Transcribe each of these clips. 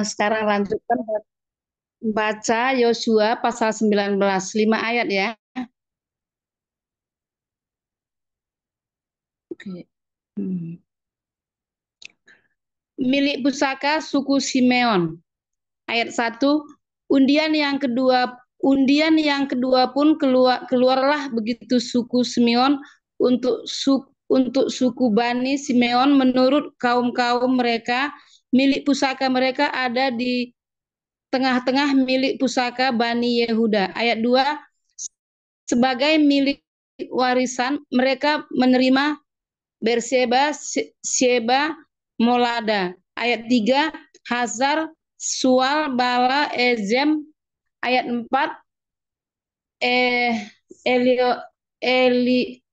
Sekarang lanjutkan baca Yosua pasal 19, 5 ayat ya. Oke. Milik pusaka suku Simeon. Ayat 1, undian yang kedua pun keluarlah begitu suku Simeon untuk suku Bani Simeon menurut kaum-kaum mereka. Milik pusaka mereka ada di tengah-tengah milik pusaka Bani Yehuda. Ayat 2, sebagai milik warisan mereka menerima Berseba, Sheba, Molada. Ayat 3, Hazar, Sual, Bala, Ezem. Ayat 4, Elio,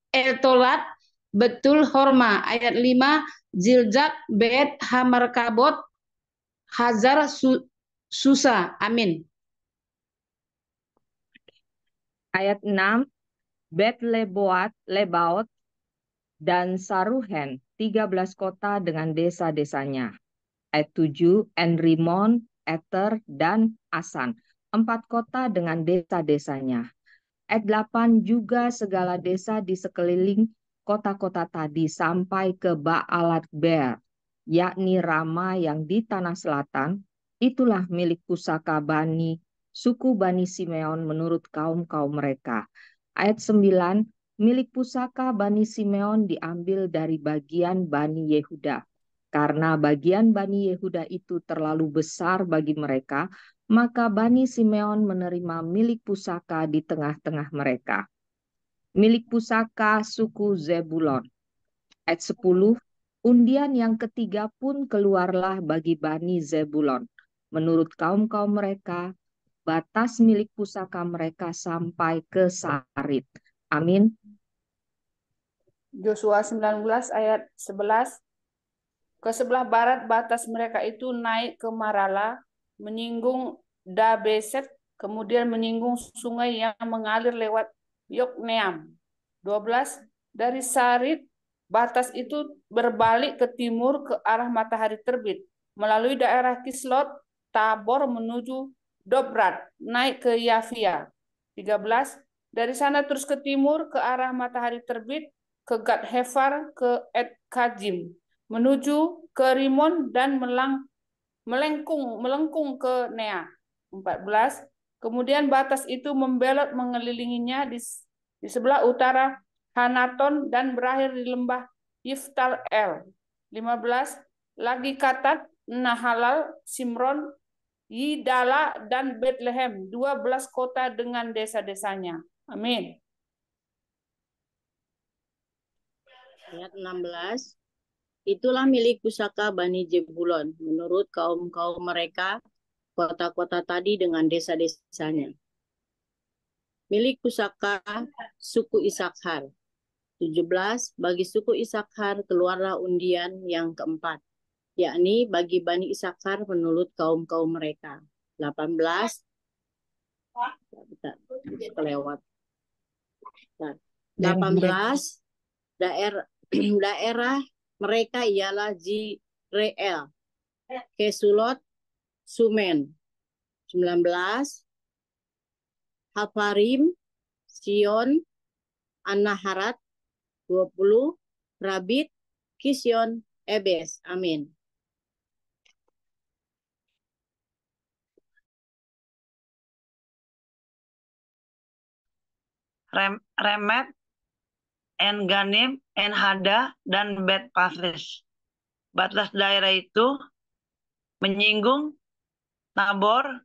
Eltolat, Betul, Horma. Ayat 5, Zilzat, Bet, Hamarkabot, Hazar, Susa. Amin. Ayat 6, Bet Lebaot, dan Saruhen, 13 kota dengan desa-desanya. Ayat 7, Enrimon, Eter, dan Asan, 4 kota dengan desa-desanya. Ayat 8, juga segala desa di sekeliling kota-kota tadi sampai ke Baalat Ber, yakni Rama yang di tanah selatan, itulah milik pusaka suku Bani Simeon menurut kaum-kaum mereka. Ayat 9, milik pusaka Bani Simeon diambil dari bagian Bani Yehuda. Karena bagian Bani Yehuda itu terlalu besar bagi mereka, maka Bani Simeon menerima milik pusaka di tengah-tengah mereka. Milik pusaka suku Zebulon. Ayat 10, undian yang ketiga pun keluarlah bagi Bani Zebulon. Menurut kaum-kaum mereka, batas milik pusaka mereka sampai ke Sarit. Amin. Yosua 19 ayat 11. Ke sebelah barat batas mereka itu naik ke Marala, menyinggung Dabeset, kemudian menyinggung sungai yang mengalir lewat Yokneam. 12. Dari Sarit, batas itu berbalik ke timur ke arah matahari terbit, melalui daerah Kislot, Tabor menuju Dobrat, naik ke Yafia. 13. Dari sana terus ke timur ke arah matahari terbit, ke Gad Hefar, ke Et Kajim, menuju ke Rimon dan melengkung ke Nea. 14. Kemudian batas itu membelot mengelilinginya di sebelah utara Hanaton dan berakhir di lembah Yiftal El. 15. Lagi Katat, Nahalal, Simron, Yidala, dan Bethlehem, 12 kota dengan desa-desanya. Amin. Ayat 16, itulah milik pusaka Bani Jebulon menurut kaum-kaum mereka, kota-kota tadi dengan desa-desanya. Milik pusaka suku Isakhar. 17, bagi suku Isakhar keluarlah undian yang keempat, yakni bagi Bani Isakhar menurut kaum-kaum mereka. 18, kelewat. 18, daerah mereka ialah Jreel, Kesulot, Sumen. 19, Hafarim, Sion, Anaharat. 20, Rabit, Kision, Ebes. Amin. Remet, En-Ganim, En-Hada, dan Bet Pasis. Batas daerah itu menyinggung Tabor,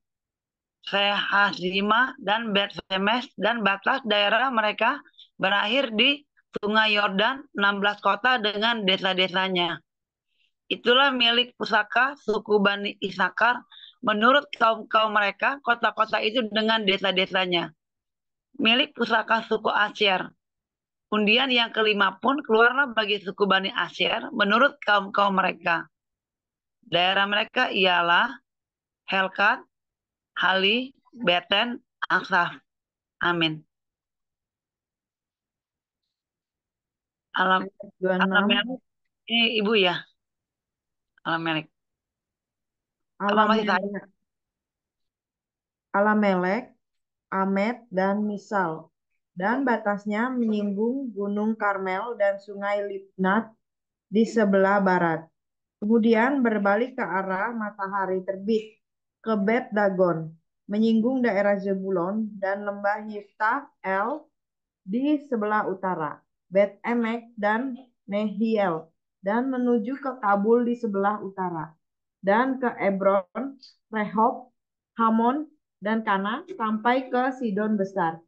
Sehazima, dan Bet Semes, dan batas daerah mereka berakhir di Sungai Yordan, 16 kota dengan desa-desanya. Itulah milik pusaka suku Bani Isakar menurut kaum-kaum mereka, kota-kota itu dengan desa-desanya. Milik pusaka suku Asyir. Undian yang kelima pun keluarlah bagi suku Bani Asyir menurut kaum-kaum mereka. Daerah mereka ialah Helkat, Hali, Beten, Aksaf. Amin. Alam Melek. Ini Ibu ya? Alam Melek. Apa masih saya? Alamelek, Alamelek, Amet, dan Misal. Dan batasnya menyinggung Gunung Karmel dan Sungai Libnat di sebelah barat. Kemudian berbalik ke arah matahari terbit ke Bet Dagon, menyinggung daerah Zebulon dan lembah Yiftah El di sebelah utara, Bet Emek dan Nehiel, dan menuju ke Kabul di sebelah utara, dan ke Ebron, Rehob, Hamon, dan Kana sampai ke Sidon Besar.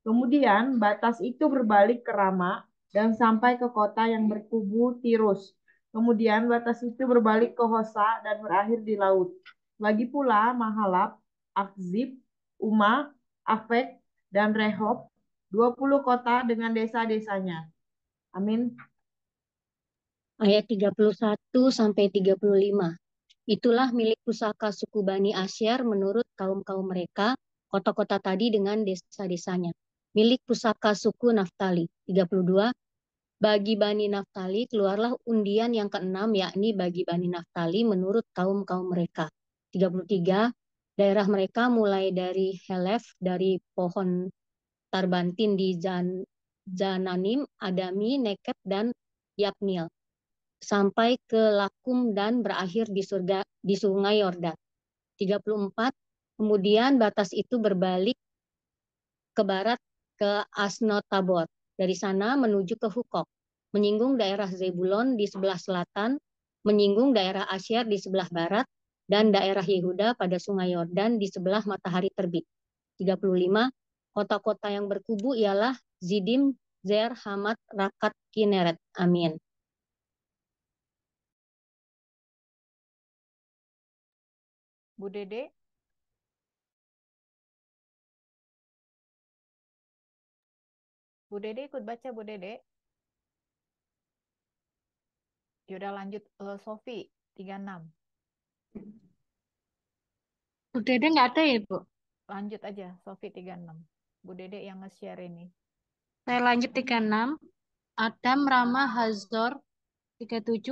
Kemudian batas itu berbalik ke Rama dan sampai ke kota yang berkubu Tirus. Kemudian batas itu berbalik ke Hosa dan berakhir di laut. Lagi pula Mahalab, Akzib, Uma, Afek, dan Rehob, 20 kota dengan desa-desanya. Amin. Ayat 31 sampai 35. Itulah milik pusaka suku Bani Asyar menurut kaum-kaum mereka, kota-kota tadi dengan desa-desanya. Milik pusaka suku Naftali. 32. Bagi Bani Naftali keluarlah undian yang keenam, yakni bagi Bani Naftali menurut kaum-kaum mereka. 33. Daerah mereka mulai dari Helef, dari pohon Tarbantin di Zananim, Adami, Nekeb, dan Yapnil, sampai ke Lakum dan berakhir di Sungai Yordan. 34. Kemudian batas itu berbalik ke barat ke Asnot Tabor. Dari sana menuju ke Hukok, menyinggung daerah Zebulon di sebelah selatan, menyinggung daerah Asyar di sebelah barat, dan daerah Yehuda pada Sungai Yordan di sebelah matahari terbit. 35. Kota-kota yang berkubu ialah Zidim, Zer, Hamat, Rakat, Kineret. Amin. Bu Dede. Bu Dede ikut baca, Bu Dede. Yaudah lanjut, Sofi 36. Bu Dede nggak ada ya, Bu? Lanjut aja, Sofi 36. Bu Dede yang nge-share ini. Saya lanjut 36. Adam, Rama, Hazor. 37.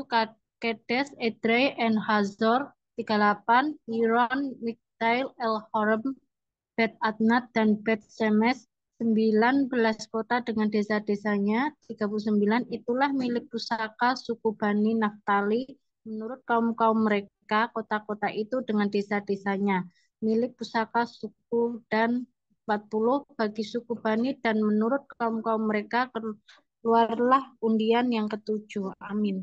Kedes, Edrei, and Hazor. 38. Hiron, Miktail, El Horem, Bet Adnat, dan Bet Semes. 19 kota dengan desa-desanya. 39. Itulah milik pusaka suku Bani Naftali. Menurut kaum-kaum mereka, kota-kota itu dengan desa-desanya. Milik pusaka suku dan 40 bagi suku Bani, dan menurut kaum-kaum mereka keluarlah undian yang ketujuh. Amin.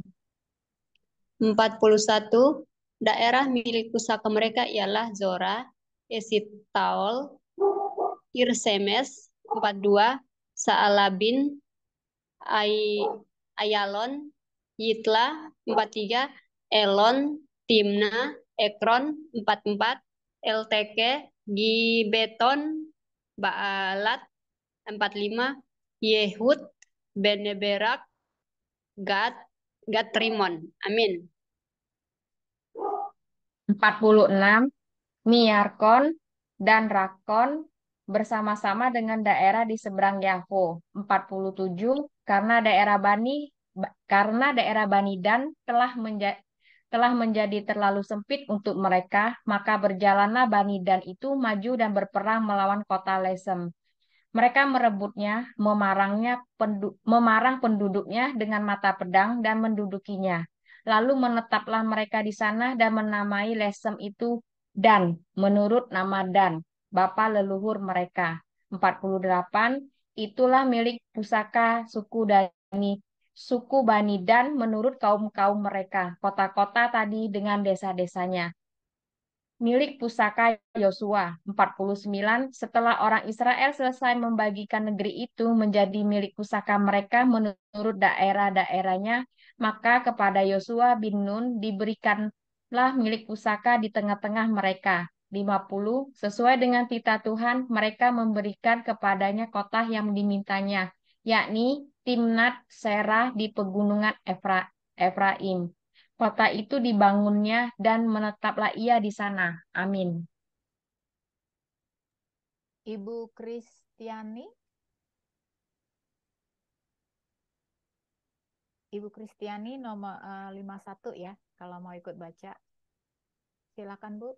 41. Daerah milik pusaka mereka ialah Zora, Esitaol, Irsemes. 42. Saalabin, Ayalon, Yitla. 43. Elon, Timna, Ekron. 44. Elteke, Gibeton, Baalat. 45. Yehud, Beneberak, Gad, Gatrimon. Amin. 46. Miarkon dan Rakon bersama-sama dengan daerah di seberang Yaho. 47. Karena daerah Bani Dan telah menjadi terlalu sempit untuk mereka, maka berjalanlah Bani Dan itu maju dan berperang melawan kota Lesem. Mereka merebutnya, memarang penduduknya dengan mata pedang dan mendudukinya. Lalu menetaplah mereka di sana dan menamai Lesem itu Dan, menurut nama Dan, bapa leluhur mereka. 48. Itulah milik pusaka suku Bani Dan menurut kaum-kaum mereka, kota-kota tadi dengan desa-desanya. Milik pusaka Yosua. 49. Setelah orang Israel selesai membagikan negeri itu menjadi milik pusaka mereka menurut daerah-daerahnya, maka kepada Yosua bin Nun diberikanlah milik pusaka di tengah-tengah mereka. 50. Sesuai dengan titah Tuhan, mereka memberikan kepadanya kota yang dimintanya, yakni Timnat Serah di pegunungan Efraim. Kota itu dibangunnya dan menetaplah ia di sana. Amin. Ibu Kristiani. Ibu Kristiani nomor 51 ya, kalau mau ikut baca. Silakan, Bu.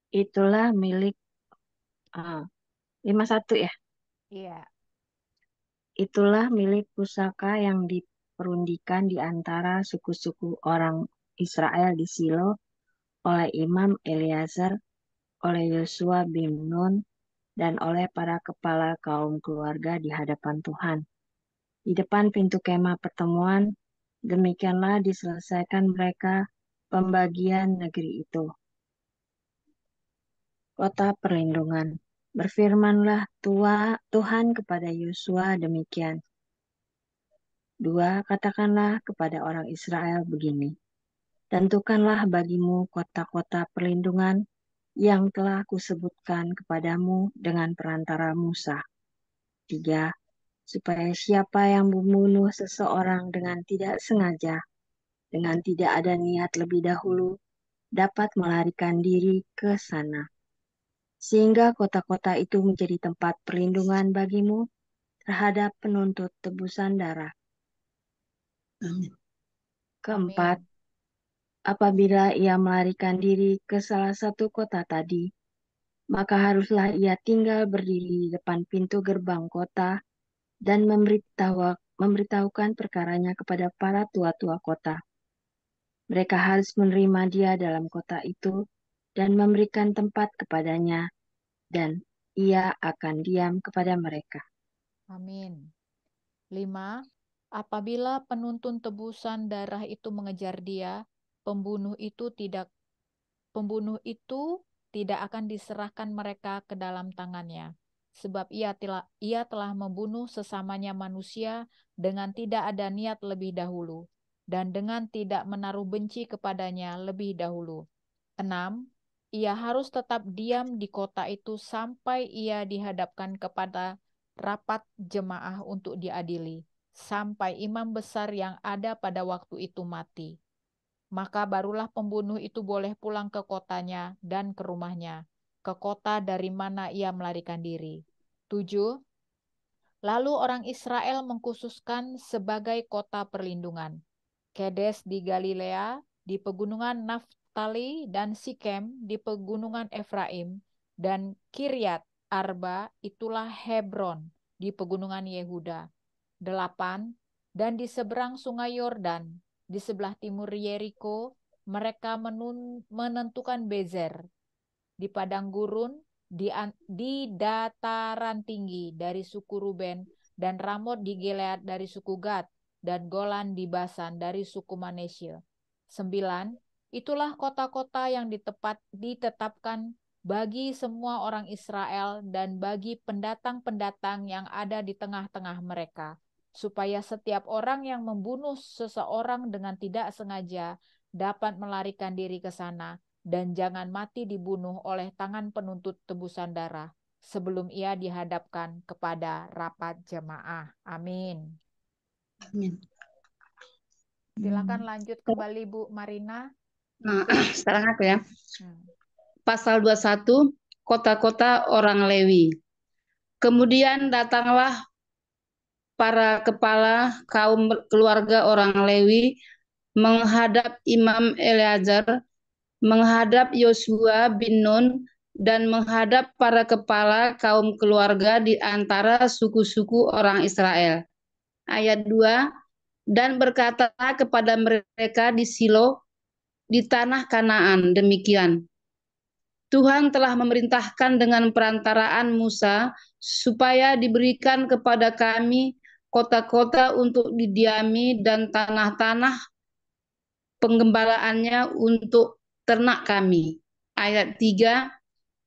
Itulah milik 51 ya. Iya. Itulah milik pusaka yang diperundikan di antara suku-suku orang Israel di Silo oleh Imam Eleazar, oleh Yosua bin Nun, dan oleh para kepala kaum keluarga di hadapan Tuhan. Di depan pintu kemah pertemuan, demikianlah diselesaikan mereka pembagian negeri itu. Kota perlindungan. Berfirmanlah Tuhan kepada Yosua demikian. 2. Katakanlah kepada orang Israel begini. Tentukanlah bagimu kota-kota perlindungan yang telah kusebutkan kepadamu dengan perantara Musa. 3. Supaya siapa yang membunuh seseorang dengan tidak sengaja, dengan tidak ada niat lebih dahulu, dapat melarikan diri ke sana. Sehingga kota-kota itu menjadi tempat perlindungan bagimu terhadap penuntut tebusan darah. Amin. Keempat, apabila ia melarikan diri ke salah satu kota tadi, maka haruslah ia tinggal berdiri di depan pintu gerbang kota dan memberitahukan perkaranya kepada para tua-tua kota. Mereka harus menerima dia dalam kota itu dan memberikan tempat kepadanya, dan ia akan diam kepada mereka. Amin. 5. Apabila penuntun tebusan darah itu mengejar dia, pembunuh itu tidak akan diserahkan mereka ke dalam tangannya, sebab ia telah membunuh sesamanya manusia dengan tidak ada niat lebih dahulu, dan dengan tidak menaruh benci kepadanya lebih dahulu. 6. Ia harus tetap diam di kota itu sampai ia dihadapkan kepada rapat jemaah untuk diadili, sampai imam besar yang ada pada waktu itu mati. Maka barulah pembunuh itu boleh pulang ke kotanya dan ke rumahnya, ke kota dari mana ia melarikan diri. 7. Lalu orang Israel mengkhususkan sebagai kota perlindungan Kedes di Galilea, di pegunungan Naftali, dan Sikem di pegunungan Efraim, dan Kiryat Arba, itulah Hebron di pegunungan Yehuda. 8. Dan di seberang sungai Yordan, di sebelah timur Yeriko, mereka menentukan Bezer di padang gurun, di dataran tinggi dari suku Ruben, dan Ramot di Gilead dari suku Gad, dan Golan di Basan dari suku Manasye. 9. Itulah kota-kota yang ditetapkan bagi semua orang Israel dan bagi pendatang-pendatang yang ada di tengah-tengah mereka, supaya setiap orang yang membunuh seseorang dengan tidak sengaja dapat melarikan diri ke sana, dan jangan mati dibunuh oleh tangan penuntut tebusan darah sebelum ia dihadapkan kepada rapat jemaah. Amin. Amin. Silakan lanjut kembali Bu Marina. Nah, sekarang aku ya. Pasal 21, kota-kota orang Lewi. Kemudian datanglah para kepala kaum keluarga orang Lewi menghadap Imam Eleazar, menghadap Yosua bin Nun, dan menghadap para kepala kaum keluarga di antara suku-suku orang Israel. Ayat 2, dan berkata kepada mereka di Silo, di tanah Kanaan, demikian. Tuhan telah memerintahkan dengan perantaraan Musa supaya diberikan kepada kami kota-kota untuk didiami dan tanah-tanah penggembalaannya untuk ternak kami. Ayat 3,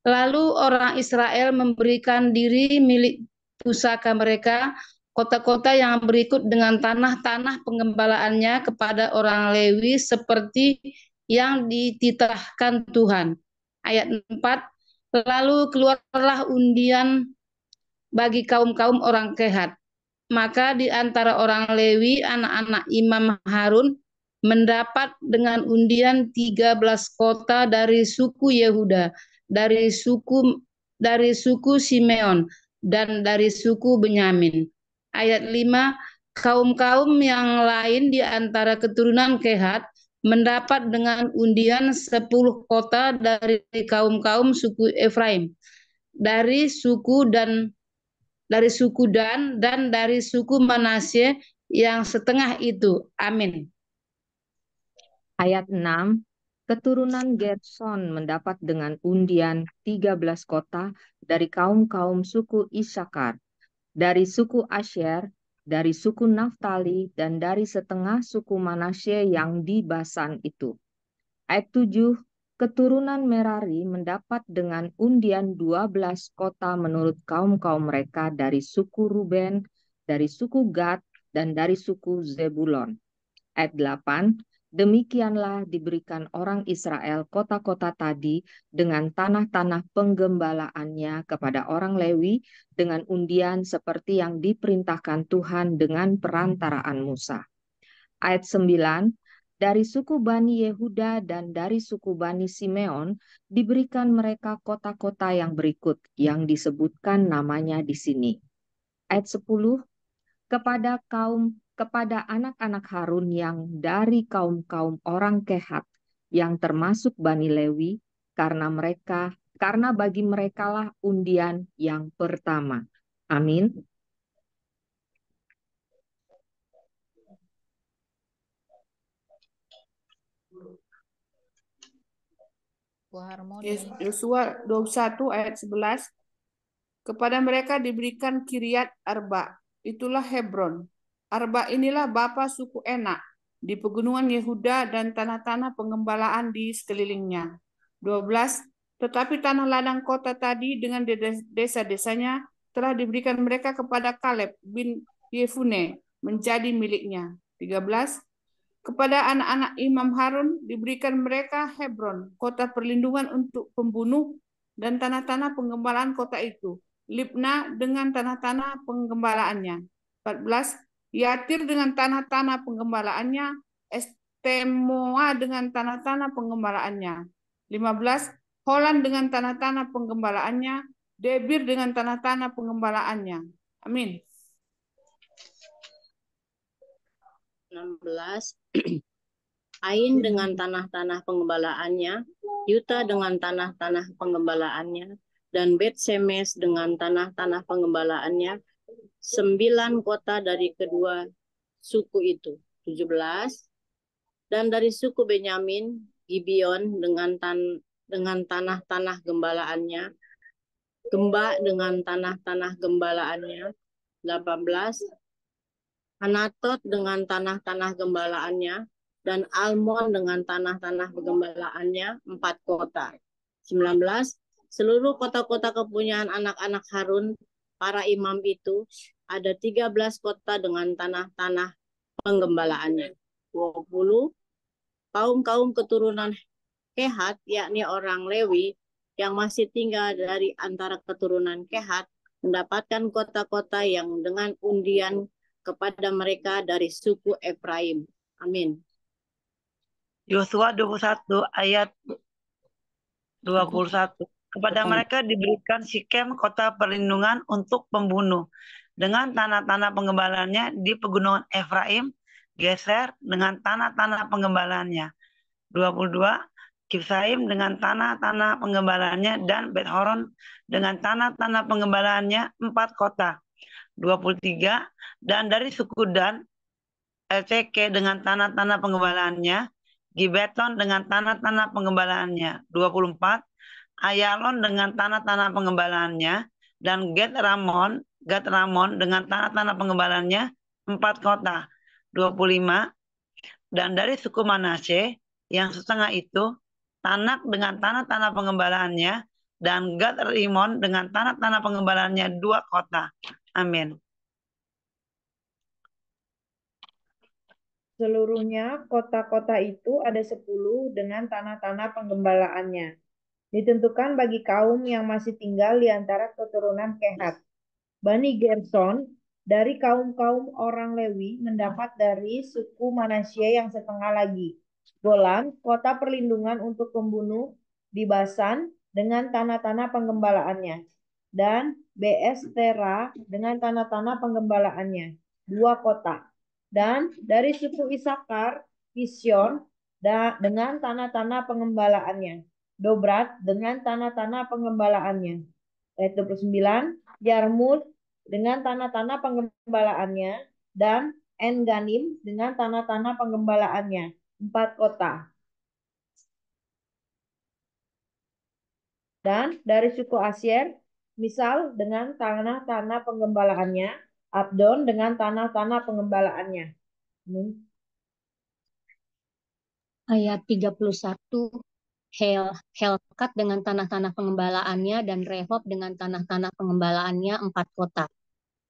lalu orang Israel memberikan diri milik pusaka mereka, kota-kota yang berikut dengan tanah-tanah penggembalaannya kepada orang Lewi seperti yang dititahkan Tuhan. Ayat 4, lalu keluarlah undian bagi kaum-kaum orang Kehat. Maka di antara orang Lewi, anak-anak Imam Harun mendapat dengan undian 13 kota dari suku Yehuda, dari suku Simeon, dan dari suku Benyamin. Ayat 5, kaum-kaum yang lain di antara keturunan Kehat mendapat dengan undian 10 kota dari kaum-kaum suku Efraim, dari suku Dan dan dari suku Manasye yang setengah itu. Amin. Ayat 6, keturunan Gerson mendapat dengan undian 13 kota dari kaum-kaum suku Isakar, dari suku Asyer, dari suku Naftali, dan dari setengah suku Manasye yang di Basan itu. Ayat 7, keturunan Merari mendapat dengan undian 12 kota menurut kaum-kaum mereka dari suku Ruben, dari suku Gad, dan dari suku Zebulon. Ayat 8, demikianlah diberikan orang Israel kota-kota tadi dengan tanah-tanah penggembalaannya kepada orang Lewi dengan undian seperti yang diperintahkan Tuhan dengan perantaraan Musa. Ayat 9, dari suku Bani Yehuda dan dari suku Bani Simeon diberikan mereka kota-kota yang berikut yang disebutkan namanya di sini. Ayat 10, kepada anak-anak Harun yang dari kaum-kaum orang Kehat yang termasuk Bani Lewi, karena bagi merekalah undian yang pertama. Amin. Bu Harmoni. Yosua 21 ayat 11. Kepada mereka diberikan Kiryat Arba, itulah Hebron. Arba inilah bapa suku Enak di pegunungan Yehuda dan tanah-tanah pengembalaan di sekelilingnya. 12. Tetapi tanah ladang kota tadi dengan desa-desanya telah diberikan mereka kepada Kaleb bin Yefune menjadi miliknya. 13. Kepada anak-anak Imam Harun diberikan mereka Hebron, kota perlindungan untuk pembunuh, dan tanah-tanah penggembalaan kota itu, Libna dengan tanah-tanah penggembalaannya. 14. Yatir dengan tanah-tanah penggembalaannya, Estemoa dengan tanah-tanah penggembalaannya. 15. Holan dengan tanah-tanah penggembalaannya, Debir dengan tanah-tanah penggembalaannya. Amin. 16. Ain dengan tanah-tanah penggembalaannya, Yuta dengan tanah-tanah penggembalaannya, dan Bet Semes dengan tanah-tanah penggembalaannya, 9 kota dari kedua suku itu. 17. Dan dari suku Benyamin, Gibeon dengan tanah-tanah gembalaannya, Gemba dengan tanah-tanah gembalaannya. 18. Anatot dengan tanah-tanah gembalaannya, dan Almon dengan tanah-tanah penggembalaannya, 4 kota. 19. Seluruh kota-kota kepunyaan anak-anak Harun, para imam itu, ada 13 kota dengan tanah-tanah penggembalaannya. 20. Kaum-kaum keturunan Kehat, yakni orang Lewi, yang masih tinggal dari antara keturunan Kehat, mendapatkan kota-kota yang dengan undian kepada mereka dari suku Efraim. Amin. Yosua 21 ayat 21. Kepada mereka diberikan Sikem, kota perlindungan untuk pembunuh, dengan tanah-tanah penggembalaannya di pegunungan Efraim, Geser dengan tanah-tanah penggembalaannya. 22. Kibsaim dengan tanah-tanah penggembalaannya, dan Bet-Horon dengan tanah-tanah penggembalaannya, 4 kota. 23. Dan dari suku Dan, LCK dengan tanah-tanah pengembalaannya, Gibeton dengan tanah-tanah pengembalaannya. 24. Ayalon dengan tanah-tanah pengembalaannya, dan Gad Ramon dengan tanah-tanah pengembalaannya, 4 kota. 25. Dan dari suku Manasye yang setengah itu, Tanak dengan tanah-tanah pengembalaannya, dan Gad Rimon dengan tanah-tanah pengembalaannya, 2 kota. Amin. Seluruhnya kota-kota itu ada 10 dengan tanah-tanah penggembalaannya. Ditentukan bagi kaum yang masih tinggal di antara keturunan Kehat. Bani Gerson dari kaum-kaum orang Lewi mendapat dari suku Manasye yang setengah lagi. Golan, kota perlindungan untuk pembunuh di Basan dengan tanah-tanah penggembalaannya. Dan Beestera dengan tanah-tanah penggembalaannya. 2 kota. Dan dari suku Isakar, Kision dengan tanah-tanah pengembalaannya. Dobrat dengan tanah-tanah pengembalaannya. Ayat 29, Yarmut dengan tanah-tanah pengembalaannya, dan En-Ganim dengan tanah-tanah pengembalaannya. 4 kota. Dan dari suku Asyir, Misal dengan tanah-tanah pengembalaannya, Abdon dengan tanah-tanah pengembalaannya. Ayat 31, Helkat dengan tanah-tanah pengembalaannya, dan Rehob dengan tanah-tanah pengembalaannya, 4 kota.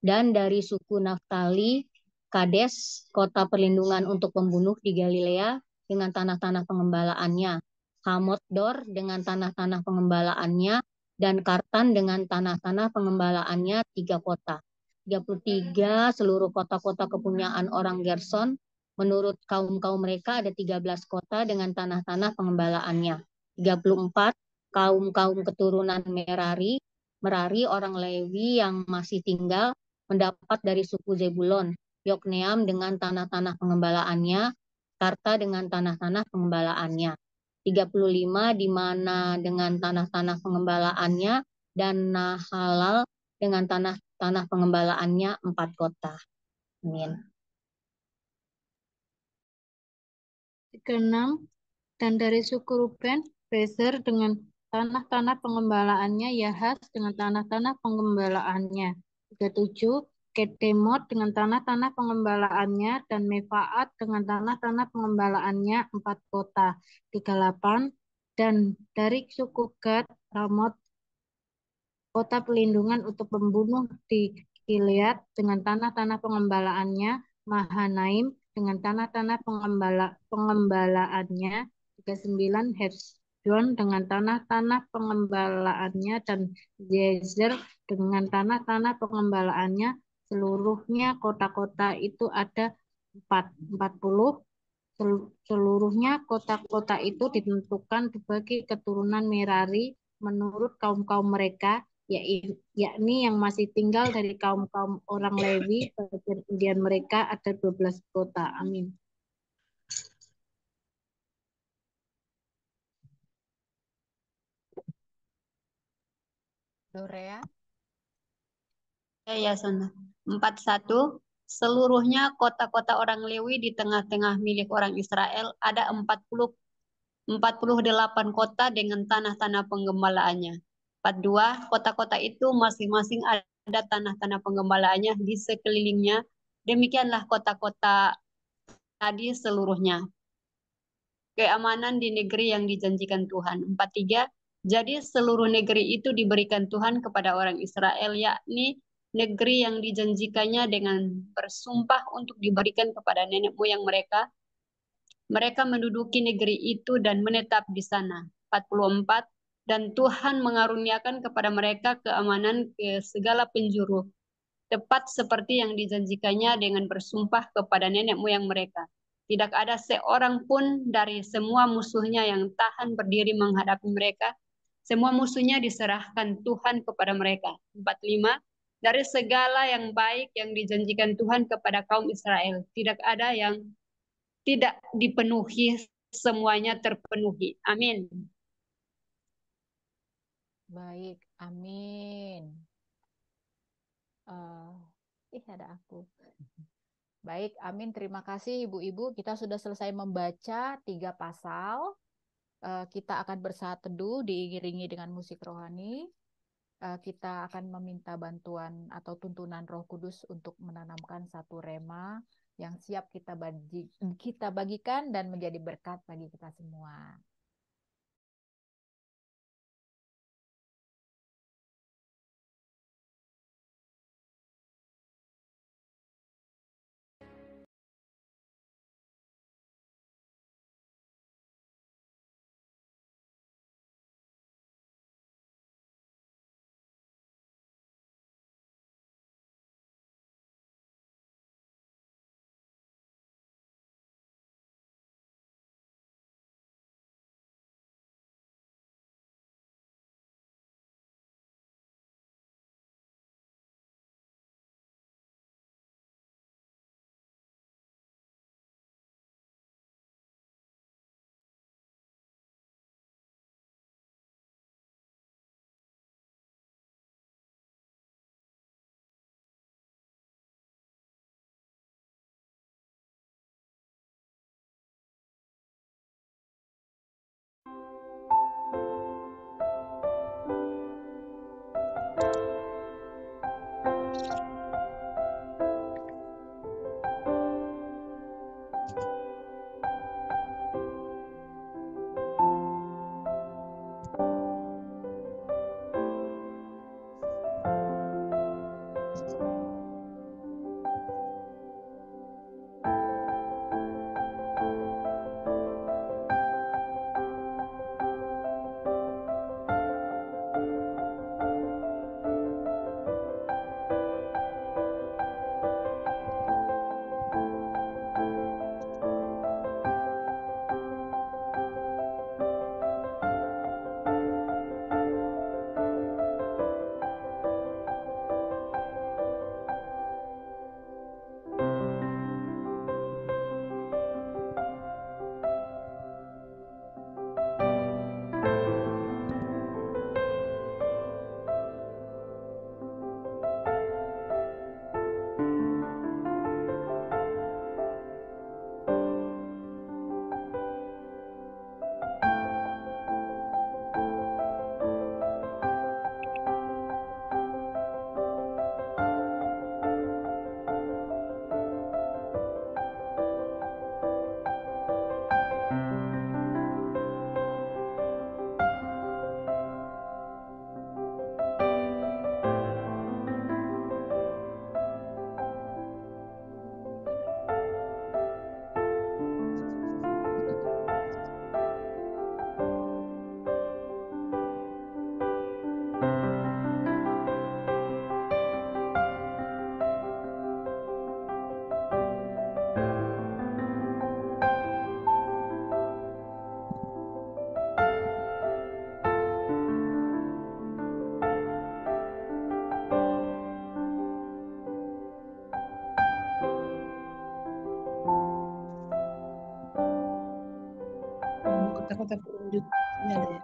Dan dari suku Naftali, Kades, kota perlindungan untuk pembunuh di Galilea dengan tanah-tanah pengembalaannya, Hamotdor dengan tanah-tanah pengembalaannya, dan Kartan dengan tanah-tanah pengembalaannya, 3 kota. 33, seluruh kota-kota kepunyaan orang Gerson, menurut kaum-kaum mereka ada 13 kota dengan tanah-tanah pengembalaannya. 34, kaum-kaum keturunan Merari orang Lewi yang masih tinggal mendapat dari suku Zebulon, Yokneam dengan tanah-tanah pengembalaannya, Karta dengan tanah-tanah pengembalaannya. 35 di mana dengan tanah-tanah pengembalaannya, dan Nahalal dengan tanah-tanah pengembalaannya, 4 kota. Amin. 36, dan dari suku Ruben, Bezer dengan tanah-tanah pengembalaannya, Yahas dengan tanah-tanah pengembalaannya. 37, Kedemot dengan tanah-tanah pengembalaannya, dan Mefaat dengan tanah-tanah pengembalaannya, 4 kota. 38, dan dari suku Gad, Ramot, kota pelindungan untuk pembunuh di Gilead dengan tanah-tanah pengembalaannya, Mahanaim dengan tanah-tanah pengembalaannya, 39, Hezron dengan tanah-tanah pengembalaannya, dan Jezer dengan tanah-tanah pengembalaannya. Seluruhnya kota-kota itu ada 40. Seluruhnya kota-kota itu ditentukan bagi keturunan Merari menurut kaum-kaum mereka, yakni yang masih tinggal dari kaum-kaum orang Lewi. Bagian mereka ada 12 kota. Amin. Dorea. Ya, Sona. 41. Seluruhnya kota-kota orang Lewi di tengah-tengah milik orang Israel ada 48 kota dengan tanah-tanah penggembalaannya. 42. Kota-kota itu masing-masing ada tanah-tanah penggembalaannya di sekelilingnya. Demikianlah kota-kota tadi seluruhnya. Keamanan di negeri yang dijanjikan Tuhan. 43. Jadi seluruh negeri itu diberikan Tuhan kepada orang Israel, yakni negeri yang dijanjikannya dengan bersumpah untuk diberikan kepada nenek moyang mereka. Mereka menduduki negeri itu dan menetap di sana. 44. Dan Tuhan mengaruniakan kepada mereka keamanan ke segala penjuru, tepat seperti yang dijanjikannya dengan bersumpah kepada nenek moyang mereka. Tidak ada seorang pun dari semua musuhnya yang tahan berdiri menghadapi mereka. Semua musuhnya diserahkan Tuhan kepada mereka. 45. Dari segala yang baik yang dijanjikan Tuhan kepada kaum Israel, tidak ada yang tidak dipenuhi, semuanya terpenuhi. Amin. Baik, amin. Ada aku. Baik, amin. Terima kasih Ibu-Ibu. Kita sudah selesai membaca 3 pasal. Kita akan bersaat teduh diiringi dengan musik rohani. Kita akan meminta bantuan atau tuntunan Roh Kudus untuk menanamkan satu rema yang siap kita bagikan dan menjadi berkat bagi kita semua. kata petunjuknya ada ya.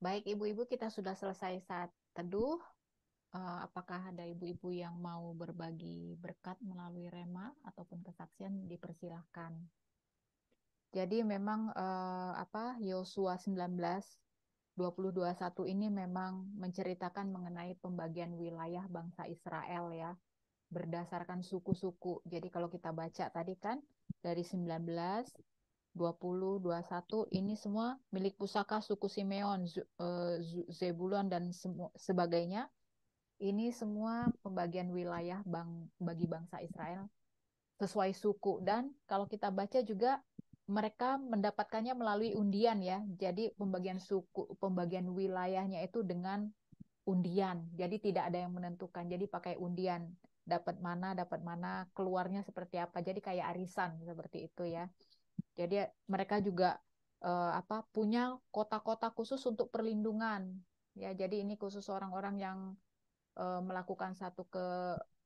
Baik, ibu-ibu, kita sudah selesai saat teduh. Apakah ada ibu-ibu yang mau berbagi berkat melalui rema ataupun kesaksian? Dipersilahkan. Jadi memang Yosua 19:20-21 ini memang menceritakan mengenai pembagian wilayah bangsa Israel ya, berdasarkan suku-suku. Jadi kalau kita baca tadi kan dari 19, 20, 21 ini semua milik pusaka suku Simeon, Zebulon dan sebagainya. Ini semua pembagian wilayah bagi bangsa Israel sesuai suku, dan kalau kita baca juga mereka mendapatkannya melalui undian ya. Jadi pembagian wilayahnya itu dengan undian. Jadi tidak ada yang menentukan. Jadi pakai undian. Dapat mana, keluarnya seperti apa. Jadi kayak arisan seperti itu ya. Jadi mereka juga punya kota-kota khusus untuk perlindungan. Ya, jadi ini khusus orang-orang yang melakukan satu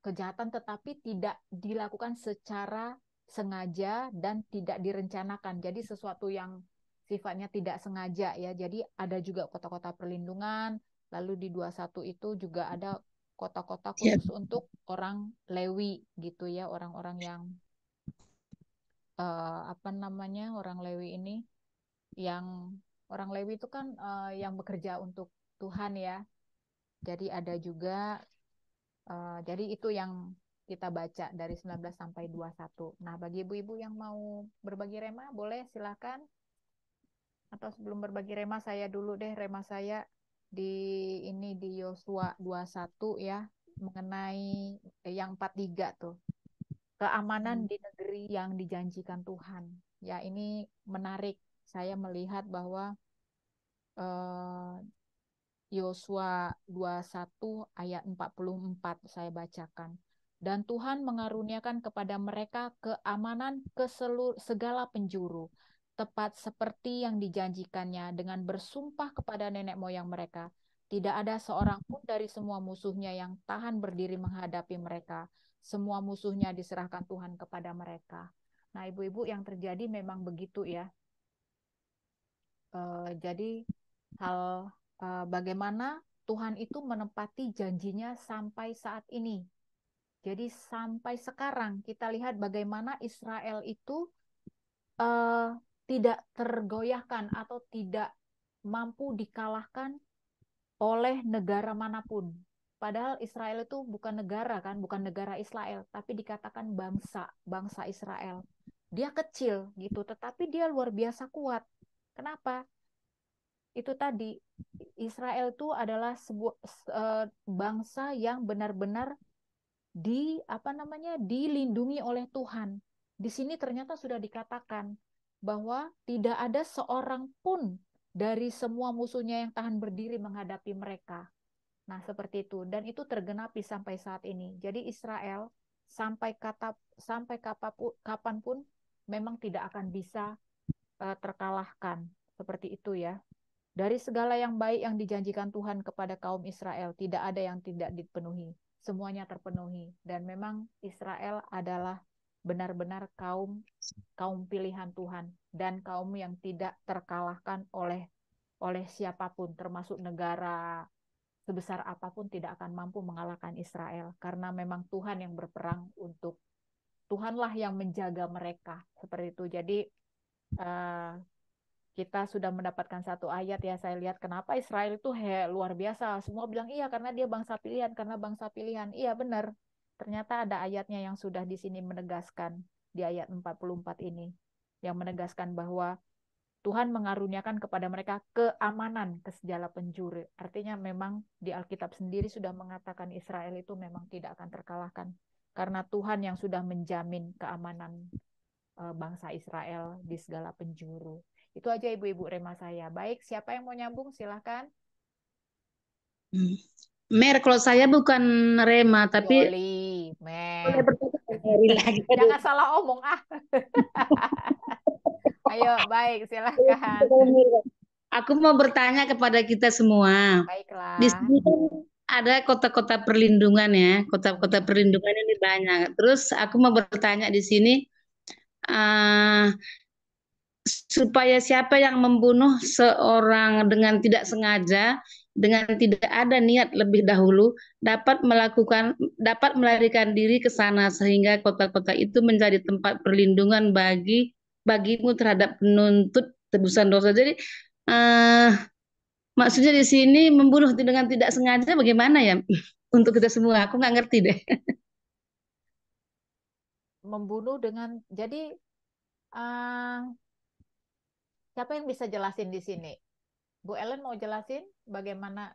kejahatan tetapi tidak dilakukan secara sengaja dan tidak direncanakan. Jadi sesuatu yang sifatnya tidak sengaja ya. Jadi ada juga kota-kota perlindungan. Lalu di 21 itu juga ada kota-kota khusus untuk orang Lewi gitu ya, orang-orang yang orang Lewi ini yang orang Lewi itu kan yang bekerja untuk Tuhan ya. Jadi ada juga jadi itu yang kita baca dari 19 sampai 21. Nah, bagi ibu-ibu yang mau berbagi rema, boleh silakan. Atau sebelum berbagi rema, saya dulu deh rema saya di Yosua 21 ya, mengenai yang 43 tuh. Keamanan di negeri yang dijanjikan Tuhan. Ya, ini menarik saya melihat bahwa Yosua 21 ayat 44 saya bacakan. Dan Tuhan mengaruniakan kepada mereka keamanan ke segala penjuru, tepat seperti yang dijanjikannya dengan bersumpah kepada nenek moyang mereka. Tidak ada seorang pun dari semua musuhnya yang tahan berdiri menghadapi mereka. Semua musuhnya diserahkan Tuhan kepada mereka. Nah, ibu-ibu, yang terjadi memang begitu ya. Jadi bagaimana Tuhan itu menepati janjinya sampai saat ini. Jadi sampai sekarang kita lihat bagaimana Israel itu tidak tergoyahkan atau tidak mampu dikalahkan oleh negara manapun. Padahal Israel itu bukan negara kan, bukan negara Israel, tapi dikatakan bangsa Israel. Dia kecil gitu, tetapi dia luar biasa kuat. Kenapa? Itu tadi, Israel itu adalah sebuah bangsa yang benar-benar dilindungi oleh Tuhan. Di sini ternyata sudah dikatakan bahwa tidak ada seorang pun dari semua musuhnya yang tahan berdiri menghadapi mereka. Nah, seperti itu, dan itu tergenapi sampai saat ini. Jadi Israel sampai kapanpun memang tidak akan bisa terkalahkan. Seperti itu ya. Dari segala yang baik yang dijanjikan Tuhan kepada kaum Israel, tidak ada yang tidak dipenuhi. Semuanya terpenuhi. Dan memang Israel adalah benar-benar kaum pilihan Tuhan. Dan kaum yang tidak terkalahkan oleh siapapun, termasuk negara sebesar apapun tidak akan mampu mengalahkan Israel. Karena memang Tuhan yang berperang Tuhanlah yang menjaga mereka. Seperti itu. Jadi kita sudah mendapatkan satu ayat ya, saya lihat kenapa Israel itu luar biasa. Semua bilang iya karena dia bangsa pilihan, karena bangsa pilihan. Iya benar. Ternyata ada ayatnya yang sudah di sini menegaskan, di ayat 44 ini, yang menegaskan bahwa Tuhan mengaruniakan kepada mereka keamanan ke segala penjuru. Artinya memang di Alkitab sendiri sudah mengatakan Israel itu memang tidak akan terkalahkan. Karena Tuhan yang sudah menjamin keamanan bangsa Israel di segala penjuru. Itu aja ibu-ibu rema saya. Baik, siapa yang mau nyambung silahkan. Mer, kalau saya bukan rema, tapi Yoli, Mer. boleh bertanya lagi. Jangan salah omong ah. Ayo, baik, silahkan. Aku mau bertanya kepada kita semua. Baiklah. Di sini kan ada kota-kota perlindungan ya, kota-kota perlindungan ini banyak. Terus aku mau bertanya di sini, supaya siapa yang membunuh seorang dengan tidak sengaja, dengan tidak ada niat lebih dahulu, dapat melarikan diri ke sana sehingga kota-kota itu menjadi tempat perlindungan bagimu terhadap penuntut tebusan dosa. Jadi maksudnya di sini membunuh dengan tidak sengaja bagaimana ya untuk kita semua? Aku nggak ngerti deh. Membunuh dengan, jadi siapa yang bisa jelasin di sini? Bu Ellen mau jelasin bagaimana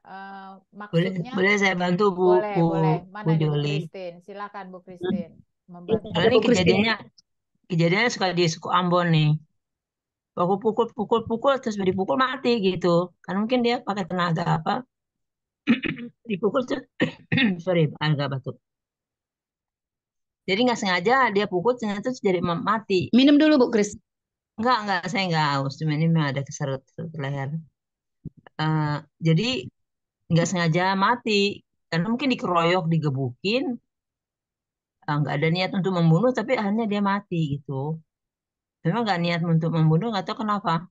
maksudnya? Boleh saya bantu Boleh. Mana Bu nih Bu Joli? Christine? Silakan Bu Christine membantu. Karena ini kejadiannya suka di suku Ambon nih. Aku pukul terus dipukul mati gitu. Kan mungkin dia pakai tenaga apa? Dipukul tuh, sorry, agak batuk. Jadi nggak sengaja dia pukul ternyata jadi mati. Minum dulu Bu Chris. Enggak, saya nggak haus. Cuma ini memang ada kesarut leher. Jadi nggak sengaja mati. Karena mungkin dikeroyok, digebukin. Nggak ada niat untuk membunuh, tapi akhirnya dia mati gitu. Memang nggak niat untuk membunuh, nggak tahu kenapa.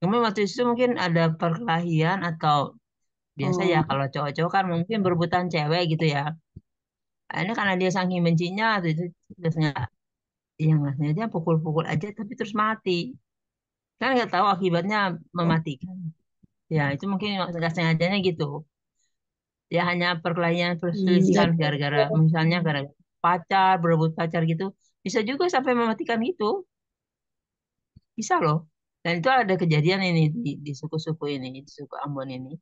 Kemudian waktu itu mungkin ada perkelahian atau biasa ya kalau cowok-cowok kan mungkin berebutan cewek gitu ya. Akhirnya karena dia saking bencinya, itu biasanya yang dia pukul-pukul aja tapi terus mati. Kan nggak tahu akibatnya mematikan. Ya itu mungkin nggak sengajanya gitu. Ya hanya perkelahian perselisihan gara-gara misalnya gara-gara pacar, berebut pacar gitu. Bisa juga sampai mematikan gitu. Bisa loh. Dan itu ada kejadian ini di suku-suku ini, di suku Ambon ini.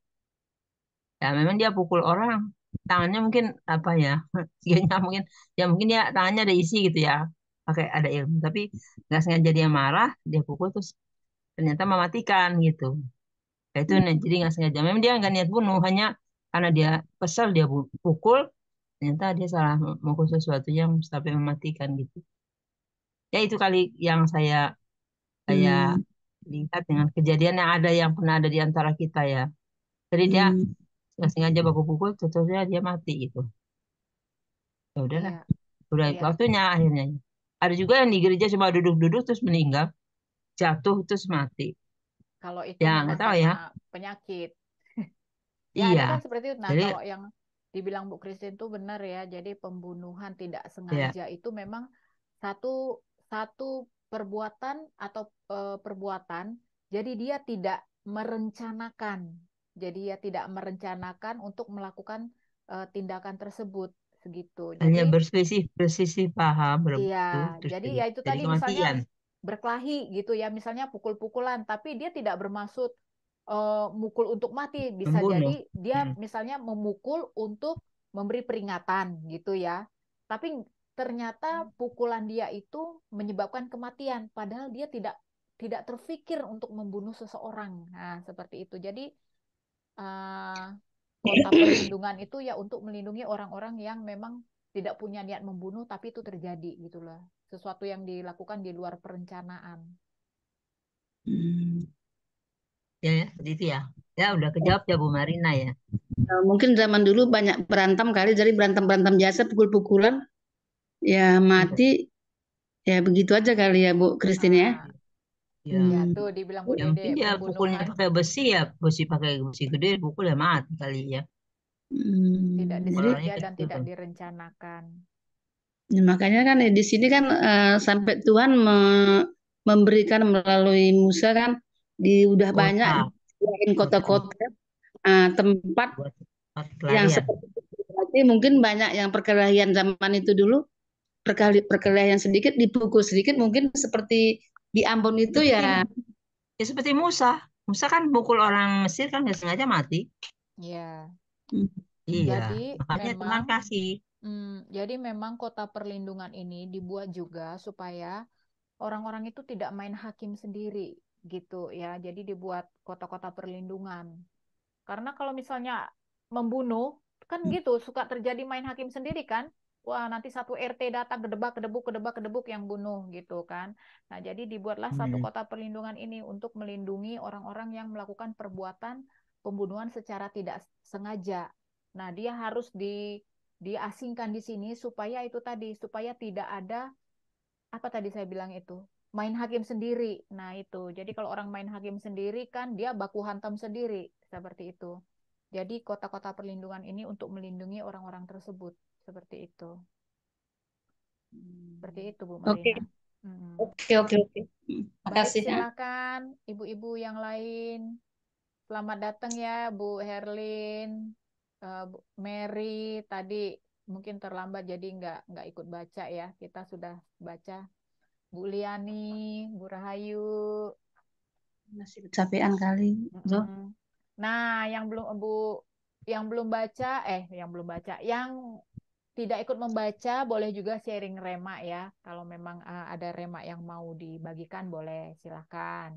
Ya memang dia pukul orang, tangannya mungkin apa ya, mungkin dia tangannya ada isi gitu ya, pakai ada ilmu. Tapi nggak sengaja dia marah, dia pukul terus ternyata mematikan gitu. Nah, itu jadi nggak sengaja. Memang dia nggak niat bunuh, hanya karena dia kesal dia pukul, ternyata dia salah melakukan sesuatu yang sampai mematikan gitu. Ya itu kali yang saya lihat dengan kejadian yang pernah ada di antara kita ya. Jadi dia nggak sengaja baku pukul, tentunya dia mati gitu. Ya udahlah, Iya, udah iya. waktunya akhirnya. Ada juga yang di gereja cuma duduk-duduk terus meninggal, jatuh terus mati. Kalau itu Ya memang nggak tahu karena ya. penyakit. Ya ada Iya. kan seperti itu. Nah Jadi kalau yang dibilang Bu Christine itu benar ya. Jadi pembunuhan tidak ya sengaja itu memang satu satu perbuatan atau perbuatan. Jadi dia tidak merencanakan. Jadi dia tidak merencanakan untuk melakukan tindakan tersebut segitu. hanya Jadi berselisih paham iya, berebut terus jadi jadi, ya itu jadi tadi misalnya kematian. berkelahi gitu ya, misalnya pukul-pukulan, tapi dia tidak bermaksud mukul untuk mati. Bisa jadi Membunuh. dia Hmm. misalnya memukul untuk memberi peringatan gitu ya. Tapi ternyata pukulan dia itu menyebabkan kematian, padahal dia tidak tidak terfikir untuk membunuh seseorang. Nah, seperti itu. Jadi eh, kota perlindungan itu ya untuk melindungi orang-orang yang memang tidak punya niat membunuh tapi itu terjadi gitu loh. Sesuatu yang dilakukan di luar perencanaan. Ya, ya, seperti itu ya. Ya, udah kejawab ya Bu Marina ya. Mungkin zaman dulu banyak berantem kali, jadi berantem-berantem biasa, pukul-pukulan, ya Iya. mati, ya begitu aja kali ya Bu Christine ya. Ah, Ya. ya tuh dibilang Bu Ya Dede mungkin dia pukulnya pembunuhan pakai besi ya, pakai besi gede, pukul ya mati kali ya. tidak Jadi disengaja Pukulannya dan kecil tidak kan. direncanakan. ya, makanya kan di sini kan sampai Tuhan memberikan melalui Musa kan udah banyak Kota, disediain kota kota-kota tempat buat tempat yang pelarian. seperti itu. Berarti mungkin banyak yang perkelahian zaman itu dulu perkelahian sedikit dipukul sedikit mungkin seperti di Ambon itu Seperti ya. ya seperti Musa. Musa kan pukul orang Mesir kan nggak sengaja mati. Ya, Iya, jadi makanya Tuhan memang kasih. jadi memang kota perlindungan ini dibuat juga supaya orang-orang itu tidak main hakim sendiri gitu ya. Jadi dibuat kota-kota perlindungan. Karena kalau misalnya membunuh kan gitu suka terjadi main hakim sendiri kan. Wah, nanti satu RT datang kedebak kedebuk kedebak kedebuk yang bunuh gitu kan. Nah, jadi dibuatlah satu Hmm. kota perlindungan ini untuk melindungi orang-orang yang melakukan perbuatan pembunuhan secara tidak sengaja. Nah, dia harus diasingkan di sini supaya itu tadi, supaya tidak ada apa tadi saya bilang itu main hakim sendiri. Nah itu, jadi kalau orang main hakim sendiri kan dia baku hantam sendiri seperti itu. Jadi kota-kota perlindungan ini untuk melindungi orang-orang tersebut seperti itu. Seperti itu Bu Oke, Marina. Hmm. oke, oke, oke. Baik, Makasih ya. silakan ibu-ibu yang lain. Selamat datang ya Bu Herlin, Bu Mary. Tadi mungkin terlambat jadi nggak ikut baca ya. Kita sudah baca. Bu Liani, Bu Rahayu. Masih kecapean kali. Zo. Nah, yang belum baca, yang tidak ikut membaca boleh juga sharing rema ya. Kalau memang ada rema yang mau dibagikan boleh, silahkan.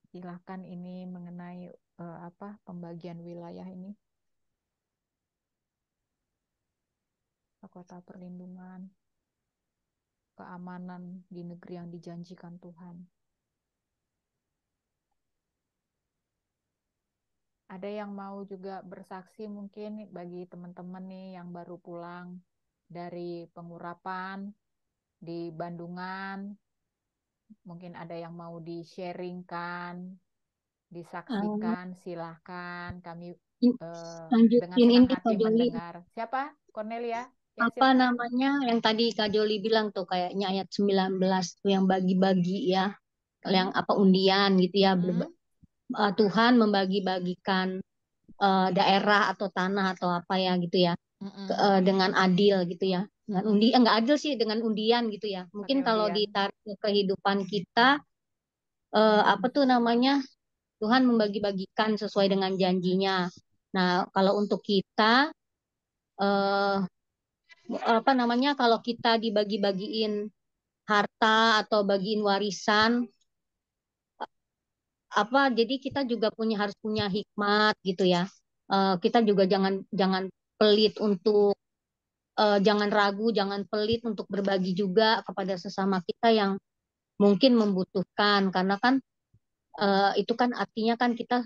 Silahkan ini mengenai apa pembagian wilayah ini, kota perlindungan, keamanan di negeri yang dijanjikan Tuhan. Ada yang mau juga bersaksi mungkin bagi teman-teman nih yang baru pulang dari pengurapan di Bandungan. Mungkin ada yang mau di-sharingkan, disaksikan, silahkan. Kami dengan Lanjutin senang ini hati Kak Joli. mendengar. Siapa? Cornelia? Ya, Apa silahkan. namanya yang tadi Kak Joli bilang tuh kayaknya ayat 19 tuh yang bagi-bagi ya. Yang apa undian gitu ya. Tuhan membagi-bagikan daerah atau tanah atau apa ya gitu ya. Dengan adil gitu ya. Dengan enggak adil sih dengan undian gitu ya. Mungkin Pakai kalau undian. ditarik ke kehidupan kita apa tuh namanya Tuhan membagi-bagikan sesuai dengan janjinya. Nah, kalau untuk kita eh, apa namanya, kalau kita dibagi-bagiin harta atau bagiin warisan apa, jadi kita juga harus punya hikmat gitu ya. Kita juga jangan jangan pelit untuk jangan ragu, jangan pelit untuk berbagi juga kepada sesama kita yang mungkin membutuhkan, karena kan itu kan artinya kan kita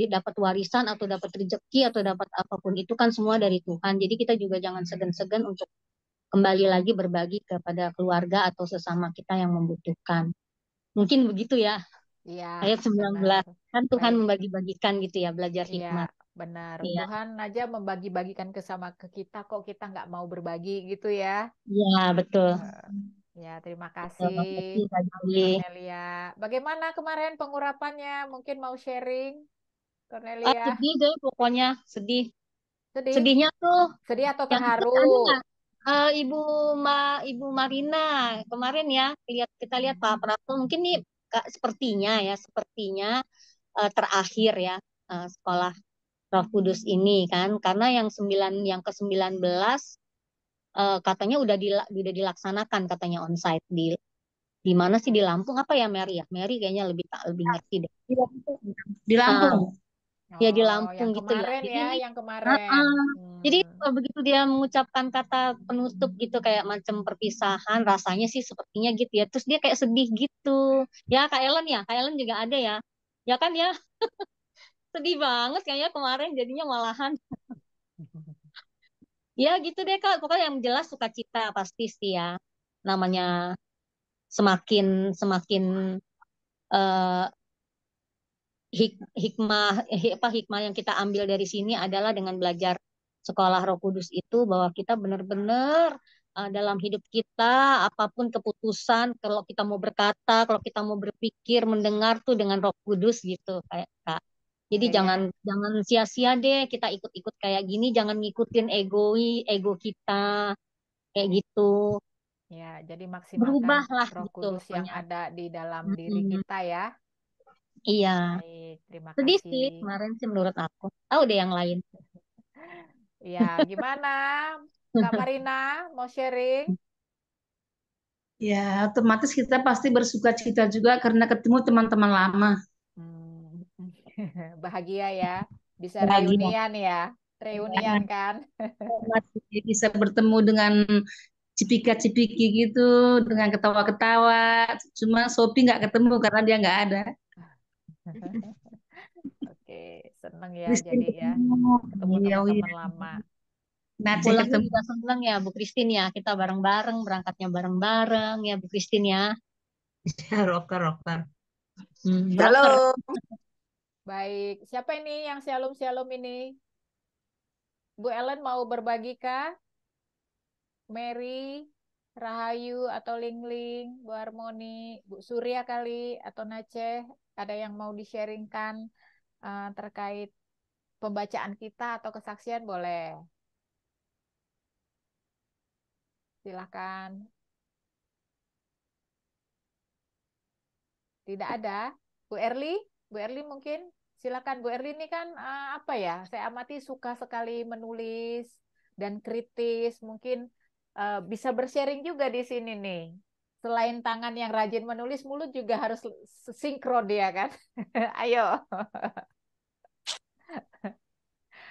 dapat warisan atau dapat rezeki atau dapat apapun itu kan semua dari Tuhan. Jadi kita juga jangan segan-segan untuk kembali lagi berbagi kepada keluarga atau sesama kita yang membutuhkan. Mungkin begitu ya. Iya, Ayat 19 benar. kan Tuhan Baik. membagi-bagikan gitu ya, belajar Iya, hikmat. benar. Iya, Tuhan aja membagi-bagikan ke kita kok kita nggak mau berbagi gitu ya. iya betul. Ya, terima Betul. kasih Makasih Kak Juli. Cornelia. Bagaimana kemarin pengurapannya? Mungkin mau sharing, Cornelia? Sedih deh pokoknya, sedih. Sedih? Sedihnya tuh Sedih atau yang ikut terharu? ada nggak? Ibu Marina kemarin ya, kita lihat Pak Prato mungkin nih sepertinya terakhir ya sekolah Roh Kudus ini kan, karena yang ke-19 katanya udah dilaksanakan katanya onsite di mana sih, di Lampung apa ya, Mary ya? Mary kayaknya lebih ngerti deh. Di Ah, Lampung. ya di Oh, Lampung yang gitu ya. kemarin Jadi ya, ini yang kemarin. jadi begitu dia mengucapkan kata penutup gitu kayak macam perpisahan, rasanya sih sepertinya gitu ya. Terus dia kayak sedih gitu. Ya Kak Ellen juga ada ya. Ya kan ya, sedih banget kayaknya kemarin jadinya malahan. Ya gitu deh Kak, pokoknya yang jelas sukacita pasti sih ya. Namanya semakin semakin eh, hikmah yang kita ambil dari sini adalah dengan belajar sekolah Roh Kudus itu, bahwa kita benar-benar dalam hidup kita apapun keputusan, kalau kita mau berkata, kalau kita mau berpikir, mendengar tuh dengan Roh Kudus gitu kayak Kak. Jadi Ya, ya. jangan jangan sia-sia deh kita ikut-ikut kayak gini, jangan ngikutin ego kita kayak gitu. Ya, jadi maksimalkan Berubahlah Roh gitu Kudus yang pokoknya. ada di dalam diri Mm-mm. kita ya. Iya, Baik, terima sedih kasih. sih kemarin sih menurut aku. Tahu deh yang lain. Ya, gimana Kak Marina mau sharing? Ya, otomatis kita pasti bersuka cita juga karena ketemu teman-teman lama. Hmm, bahagia ya, bisa Bahagia. reunian ya, reunian kan? Masih bisa bertemu dengan cipika-cipiki gitu, dengan ketawa-ketawa. Cuma Sophie nggak ketemu karena dia nggak ada. Oke, seneng ya Christine jadi ya ketemu. ketemu Iya, teman-teman iya. lama. Nace Pulangnya ketemu. juga seneng ya Bu Christine ya. Kita bareng-bareng, berangkatnya bareng-bareng ya Bu Christine ya. Rocker. Rocker. Shalom. Baik, siapa ini yang shalom ini? Bu Ellen mau berbagi kah? Mary, Rahayu atau Lingling, Bu Harmoni, Bu Surya kali atau Naceh, ada yang mau di-sharingkan terkait pembacaan kita atau kesaksian boleh. Silakan. Tidak ada. Bu Erli mungkin. Silakan Bu Erli ini kan apa ya? Saya amati suka sekali menulis dan kritis. Mungkin bisa bersharing juga di sini nih. Selain tangan yang rajin menulis, mulut juga harus sinkron dia kan. Ayo.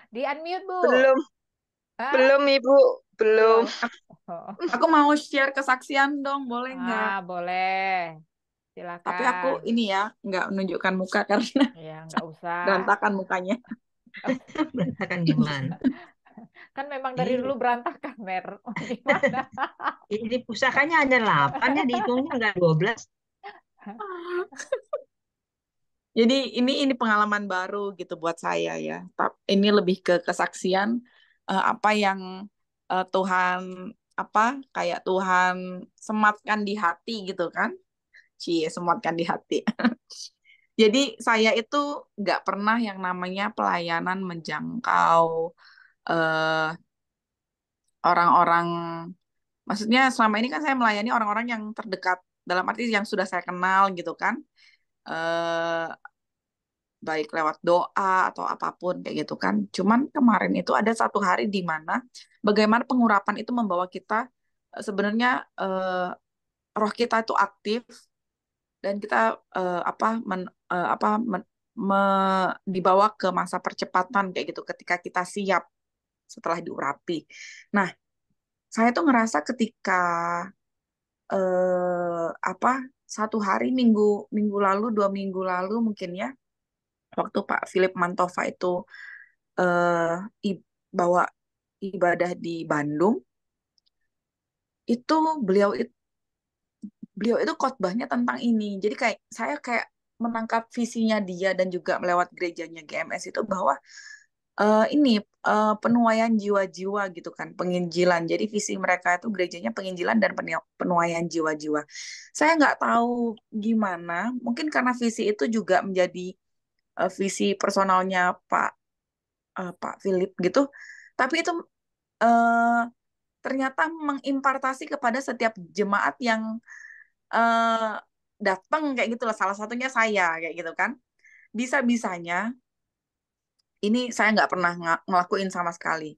Di unmute Bu. Belum, Hah? belum Ibu, belum. Belum. Aku mau share kesaksian dong, boleh nggak? Boleh. Tapi aku Silakan. ini ya, nggak menunjukkan muka karena Ya, nggak usah. berantakan mukanya. Berantakan gimana? Kan memang dari dulu berantakan, Mer. Gimana? Ini pusakanya ada 8 ya, dihitungnya nggak 12. Jadi ini pengalaman baru gitu buat saya ya. Ini lebih ke kesaksian apa yang Tuhan kayak Tuhan sematkan di hati gitu kan. Sematkan di hati. Jadi saya itu nggak pernah yang namanya pelayanan menjangkau eh, orang-orang. Maksudnya selama ini kan saya melayani orang-orang yang terdekat, dalam arti yang sudah saya kenal gitu kan. Eh, baik lewat doa atau apapun kayak gitu kan. Cuman kemarin itu ada satu hari di mana bagaimana pengurapan itu membawa kita sebenarnya roh kita itu aktif dan kita dibawa ke masa percepatan kayak gitu ketika kita siap setelah diurapi. Nah, saya tuh ngerasa ketika apa satu hari minggu lalu 2 minggu lalu mungkin ya, waktu Pak Philip Mantova itu bawa ibadah di Bandung, itu beliau itu khotbahnya tentang ini. Jadi kayak saya kayak menangkap visinya dia dan juga melewat gerejanya GMS itu bahwa ini penuaian jiwa-jiwa gitu kan, penginjilan. Jadi visi mereka itu gerejanya penginjilan dan penuaian jiwa-jiwa. Saya nggak tahu gimana, mungkin karena visi itu juga menjadi visi personalnya Pak Philip gitu. Tapi itu ternyata mengimpartasi kepada setiap jemaat yang datang kayak gitu lah. Salah satunya saya kayak gitu kan. Bisa-bisanya ini saya nggak pernah ngelakuin sama sekali.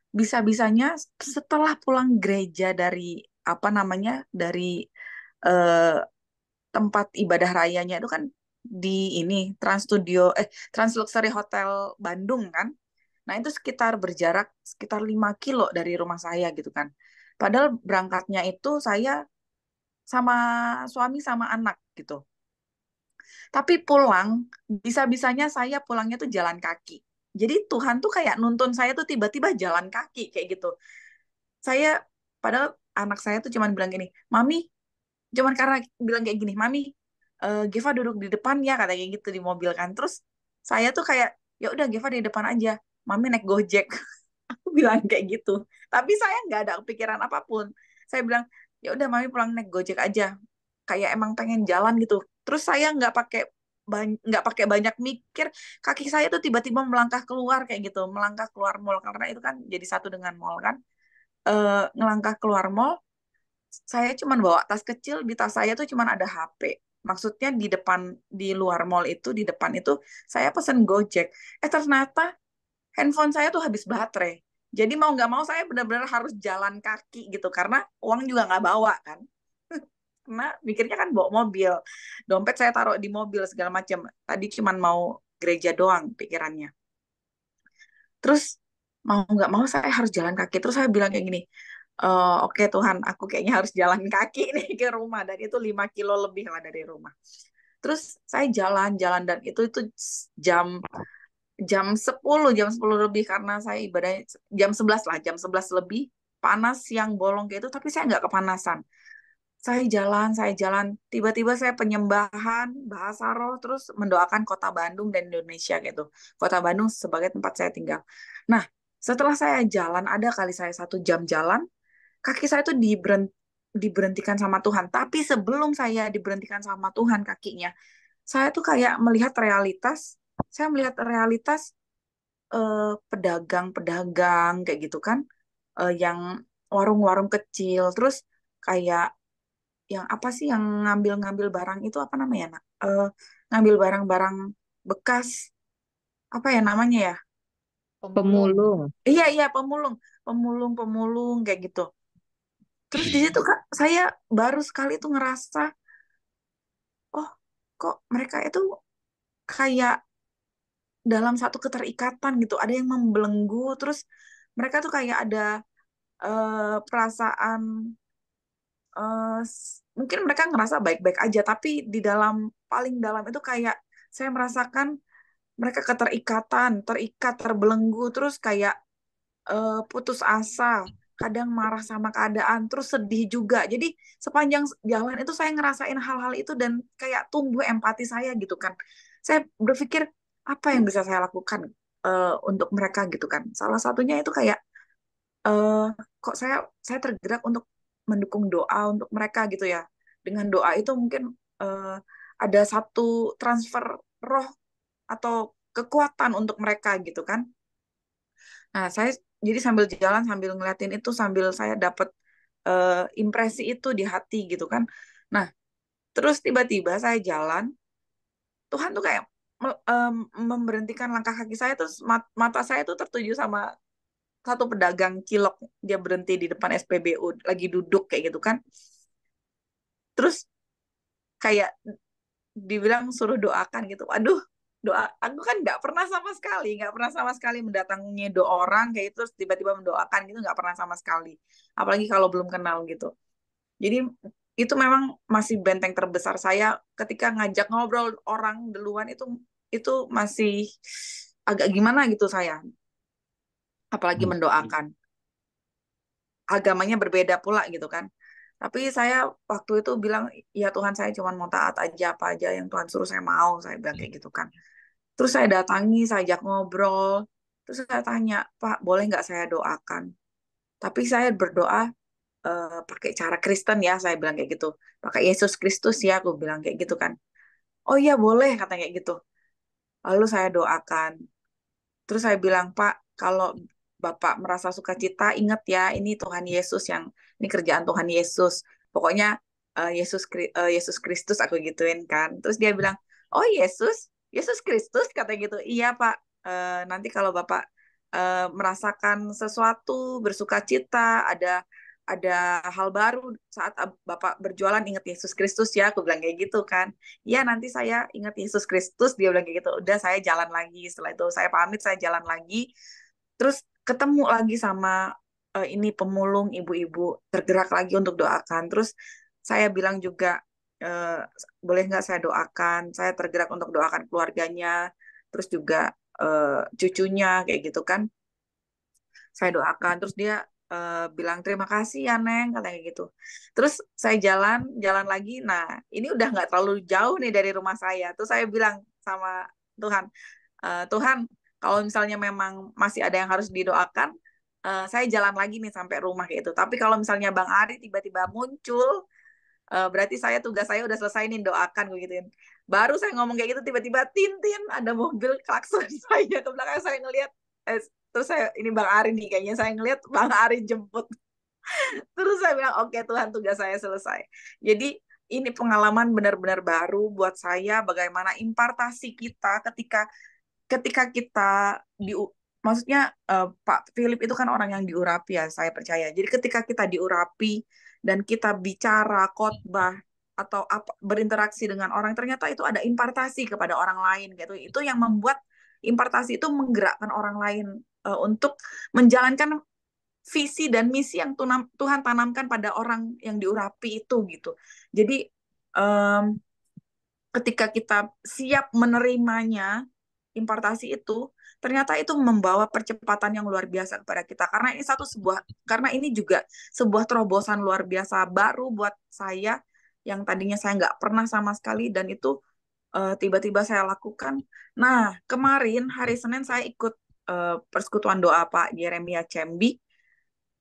Bisa-bisanya setelah pulang gereja dari apa namanya dari eh, tempat ibadah rayanya itu kan di ini Trans Luxury Hotel Bandung kan. Nah, itu berjarak sekitar 5 kilo dari rumah saya gitu kan. Padahal berangkatnya itu saya sama suami sama anak gitu. Tapi pulang, bisa-bisanya saya pulangnya tuh jalan kaki. Jadi Tuhan tuh kayak nuntun saya tuh tiba-tiba jalan kaki kayak gitu. Saya, padahal anak saya tuh cuman bilang gini, Mami, cuman karena bilang kayak gini, Mami, Geva duduk di depan ya, kata kayak gitu di mobil kan. Terus saya tuh kayak, ya udah Geva di depan aja, Mami naik Gojek. Aku bilang kayak gitu. Tapi saya nggak ada kepikiran apapun. Saya bilang, ya udah Mami pulang naik Gojek aja. Kayak emang pengen jalan gitu. Terus saya nggak pakai banyak mikir, kaki saya tuh tiba-tiba melangkah keluar kayak gitu, melangkah keluar mall karena itu kan jadi satu dengan mall kan. Ngelangkah keluar mall, saya cuma bawa tas kecil, di tas saya tuh cuma ada HP. Maksudnya di luar mall itu, di depan itu saya pesen Gojek. Ternyata handphone saya tuh habis baterai. Jadi mau nggak mau saya benar-benar harus jalan kaki gitu karena uang juga nggak bawa kan. Karena mikirnya kan bawa mobil. Dompet saya taruh di mobil segala macam. Tadi cuman mau gereja doang pikirannya. Terus mau nggak mau saya harus jalan kaki. Terus saya bilang kayak gini, oke Tuhan, aku kayaknya harus jalan kaki nih ke rumah. Dan itu 5 kilo lebih lah dari rumah. Terus saya jalan-jalan dan itu jam jam 10 lebih karena saya ibadahnya jam 11 lah, jam 11 lebih, panas yang bolong kayak itu, tapi saya nggak kepanasan. Saya jalan, tiba-tiba saya penyembahan, bahasa roh, terus mendoakan kota Bandung dan Indonesia gitu. Kota Bandung sebagai tempat saya tinggal. Nah, setelah saya jalan, ada kali saya 1 jam jalan, kaki saya tuh diberhentikan sama Tuhan. Tapi sebelum saya diberhentikan sama Tuhan kakinya, saya tuh kayak melihat realitas pedagang-pedagang kayak gitu kan, yang warung-warung kecil, terus kayak yang apa sih yang ngambil-ngambil barang itu apa namanya nak? Ngambil barang-barang bekas apa ya namanya ya? Pemulung. Iya iya pemulung kayak gitu. Terus di situ Kak, saya baru sekali tuh ngerasa, oh kok mereka itu kayak dalam satu keterikatan gitu, ada yang membelenggu, terus mereka tuh kayak ada perasaan mungkin mereka ngerasa baik-baik aja, tapi di paling dalam itu kayak saya merasakan mereka terikat, terbelenggu, terus kayak putus asa, kadang marah sama keadaan, terus sedih juga. Jadi sepanjang jalan itu saya ngerasain hal-hal itu dan kayak tumbuh empati saya gitu kan. Saya berpikir apa yang bisa saya lakukan untuk mereka gitu kan. Salah satunya itu kayak kok saya tergerak untuk mendukung doa untuk mereka gitu ya. Dengan doa itu mungkin ada satu transfer roh atau kekuatan untuk mereka gitu kan. Nah, saya jadi sambil jalan sambil ngeliatin itu sambil saya dapat impresi itu di hati gitu kan. Nah, terus tiba-tiba saya jalan, Tuhan tuh kayak memberhentikan langkah kaki saya, terus mata saya tuh tertuju sama satu pedagang cilok. Dia berhenti di depan SPBU, lagi duduk kayak gitu kan. Terus kayak dibilang suruh doakan gitu. Aduh, doa aku kan nggak pernah sama sekali mendatangi doa orang kayak itu, terus tiba-tiba mendoakan gitu, nggak pernah sama sekali. Apalagi kalau belum kenal gitu. Jadi itu memang masih benteng terbesar saya ketika ngajak ngobrol orang duluan, itu masih agak gimana gitu saya. Apalagi mendoakan. Agamanya berbeda pula gitu kan. Tapi saya waktu itu bilang, ya Tuhan, saya cuma mau taat aja, apa aja yang Tuhan suruh saya mau, saya bilang kayak gitu kan. Terus saya datangi, saya ajak ngobrol, terus saya tanya, Pak, boleh nggak saya doakan? Tapi saya berdoa pakai cara Kristen ya, saya bilang kayak gitu. Pakai Yesus Kristus ya, aku bilang kayak gitu kan. Oh iya boleh, katanya kayak gitu. Lalu saya doakan. Terus saya bilang, Pak, kalau Bapak merasa sukacita, ingat ya, ini Tuhan Yesus ini kerjaan Tuhan Yesus. Pokoknya Yesus Kristus aku gituin kan. Terus dia bilang, oh Yesus Kristus, kata gitu. Iya Pak, nanti kalau Bapak merasakan sesuatu, bersukacita, ada hal baru saat Bapak berjualan, ingat Yesus Kristus ya, aku bilang kayak gitu kan. Ya nanti saya ingat Yesus Kristus, dia bilang kayak gitu. Udah saya jalan lagi, setelah itu saya pamit, saya jalan lagi. Terus ketemu lagi sama ini pemulung ibu-ibu, tergerak lagi untuk doakan. Terus saya bilang juga, boleh nggak saya doakan, saya tergerak untuk doakan keluarganya, terus juga cucunya kayak gitu kan. Saya doakan, terus dia bilang terima kasih ya Neng, katanya gitu. Terus saya jalan lagi. Nah ini udah nggak terlalu jauh nih dari rumah saya. Terus saya bilang sama Tuhan, Tuhan, kalau misalnya memang masih ada yang harus didoakan, saya jalan lagi nih sampai rumah kayak itu. Tapi kalau misalnya Bang Ari tiba-tiba muncul, berarti tugas saya udah selesai nih, doakan gue gituin. Baru saya ngomong kayak gitu, tiba-tiba tintin ada mobil klakson saya ke belakang, saya ngelihat, terus ini Bang Ari nih, kayaknya saya ngelihat Bang Ari jemput. Terus saya bilang, oke Tuhan, tugas saya selesai. Jadi ini pengalaman benar-benar baru buat saya, bagaimana impartasi kita ketika kita maksudnya Pak Philip itu kan orang yang diurapi ya, saya percaya. Jadi ketika kita diurapi dan kita bicara, khotbah atau berinteraksi dengan orang, ternyata itu ada impartasi kepada orang lain gitu. Itu yang membuat impartasi itu menggerakkan orang lain untuk menjalankan visi dan misi yang Tuhan tanamkan pada orang yang diurapi itu gitu. Jadi ketika kita siap menerimanya, impartasi itu, ternyata itu membawa percepatan yang luar biasa kepada kita. Karena ini juga sebuah terobosan luar biasa baru buat saya, yang tadinya saya nggak pernah sama sekali, dan itu tiba-tiba saya lakukan. Nah, kemarin hari Senin saya ikut persekutuan doa Pak Yeremia Cembi.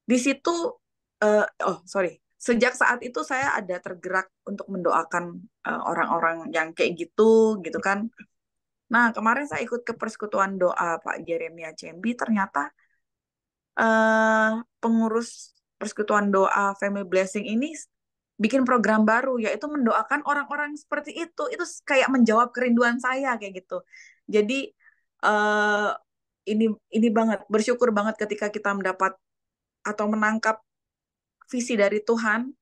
Di situ, sejak saat itu saya ada tergerak untuk mendoakan orang-orang yang kayak gitu kan. Nah, kemarin saya ikut ke persekutuan doa Pak Yeremia Cembi, ternyata pengurus persekutuan doa Family Blessing ini bikin program baru, yaitu mendoakan orang-orang seperti itu. Itu kayak menjawab kerinduan saya kayak gitu. Jadi ini banget, bersyukur banget ketika kita mendapat atau menangkap visi dari Tuhan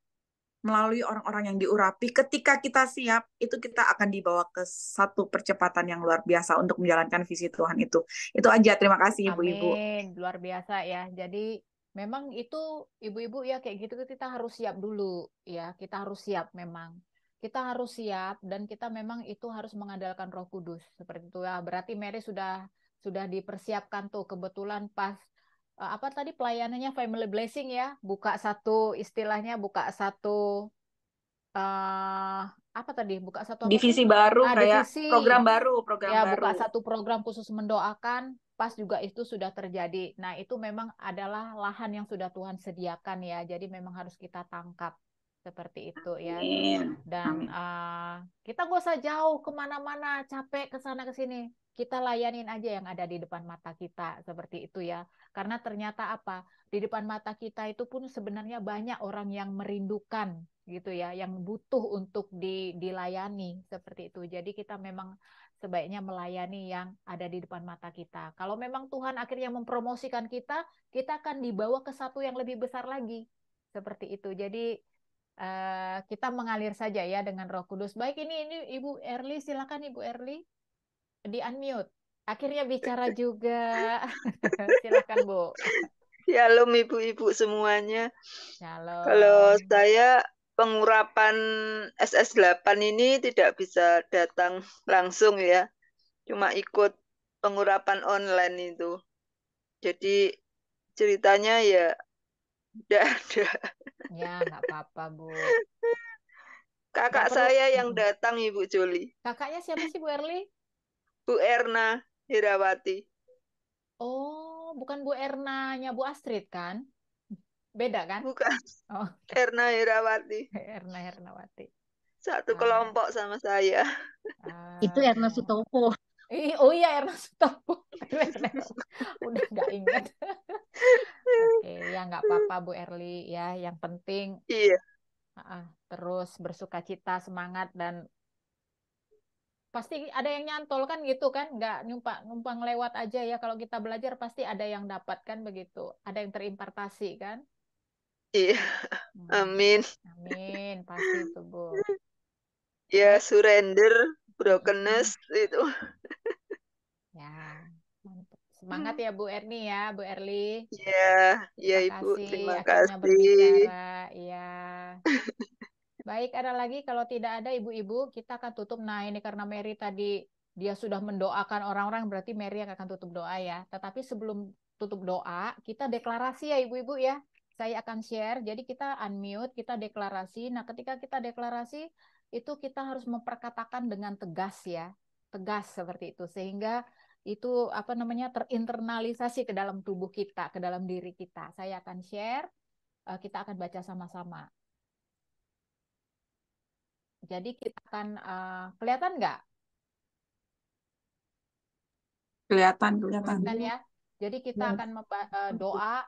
melalui orang-orang yang diurapi. Ketika kita siap, itu kita akan dibawa ke satu percepatan yang luar biasa untuk menjalankan visi Tuhan itu. Itu aja, terima kasih ibu-ibu. Amin, luar biasa ya. Jadi memang itu ibu-ibu ya kayak gitu, kita harus siap dulu ya. Kita harus siap memang. Kita harus siap, dan kita memang itu harus mengandalkan Roh Kudus seperti itu ya. Berarti Mary sudah dipersiapkan tuh, kebetulan pas apa tadi pelayanannya Family Blessing ya, buka satu apa tadi, buka satu apa Divisi sih? baru, kayak Divisi program baru. ya, buka satu program khusus mendoakan, pas juga itu sudah terjadi. Nah, itu memang adalah lahan yang sudah Tuhan sediakan ya, jadi memang harus kita tangkap seperti itu ya. Amin. Dan kita gak usah jauh kemana-mana, capek ke sana ke sini, kita layanin aja yang ada di depan mata kita, seperti itu ya. Karena ternyata apa, di depan mata kita itu pun sebenarnya banyak orang yang merindukan gitu ya, yang butuh untuk dilayani seperti itu. Jadi kita memang sebaiknya melayani yang ada di depan mata kita. Kalau memang Tuhan akhirnya mempromosikan kita, kita akan dibawa ke satu yang lebih besar lagi. Seperti itu. Jadi kita mengalir saja ya dengan Roh Kudus. Baik, ini Ibu Erli, silakan Ibu Erli di unmute. Akhirnya bicara juga. Silakan Bu. Shalom ibu-ibu semuanya. Shalom. Kalau saya pengurapan SS8 ini tidak bisa datang langsung ya. Cuma ikut pengurapan online itu. Jadi ceritanya ya tidak ada. Ya, nggak apa-apa, Bu. Kakak Nggak perlu. saya yang datang Ibu Juli. Kakaknya siapa sih Bu Erli? Bu Erna Herawati. Oh, bukan Bu Ernanya Bu Astrid kan? Beda kan? Bukan. Oh, Erna Herawati. Erna Hernawati. Satu kelompok sama saya. Itu Erna Sutopo. Oh iya, Erna Sutopo. Udah nggak ingat. Oke, ya nggak apa-apa Bu Erli ya. Yang penting Iya. terus bersukacita, semangat, dan pasti ada yang nyantol kan gitu kan, nggak numpang lewat aja ya. Kalau kita belajar pasti ada yang dapat kan begitu, ada yang terimpartasi kan. Iya, amin. Amin, pasti itu Bu. Ya, surrender, brokenness itu. Ya, mantap. Semangat ya Bu Erni ya, Bu Erli. Ya, ya Terima Ibu, kasih terima akhirnya kasih. berbicara. Ya. Baik, ada lagi? Kalau tidak ada ibu-ibu, kita akan tutup. Nah, ini karena Mary tadi dia sudah mendoakan orang-orang, berarti Mary yang akan tutup doa ya. Tetapi sebelum tutup doa, kita deklarasi ya ibu-ibu ya. Saya akan share, jadi kita unmute, kita deklarasi. Nah, ketika kita deklarasi, itu kita harus memperkatakan dengan tegas ya. Tegas seperti itu. Sehingga itu terinternalisasi ke dalam tubuh kita, ke dalam diri kita. Saya akan share, kita akan baca sama-sama. Jadi kita akan kelihatan nggak? Kelihatan. Kelihatan ya. Jadi kita akan doa.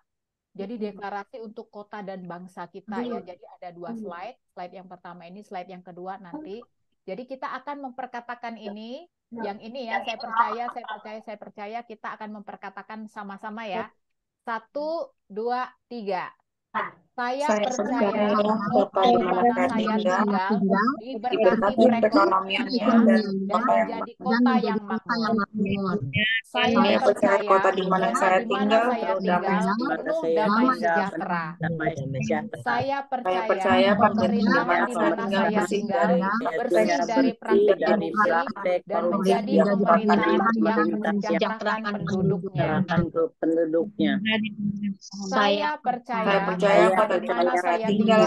Jadi deklarasi untuk kota dan bangsa kita ya. Jadi ada 2 slide. Slide yang pertama ini, slide yang kedua nanti. Jadi kita akan memperkatakan ini. Yang ini ya, saya percaya kita akan memperkatakan sama-sama ya. 1, 2, 3. Saya percaya kota di mana saya tinggal diberkati perekonomiannya dan menjadi kota yang makmur. Saya percaya kota di mana saya tinggal penuh damai sejahtera. Saya percaya pemerintahan di mana saya tinggal bersih dari praktik korupsi dan menjadi pemerintahan yang mensejahterakan penduduknya. Saya percaya kota di mana saya tinggal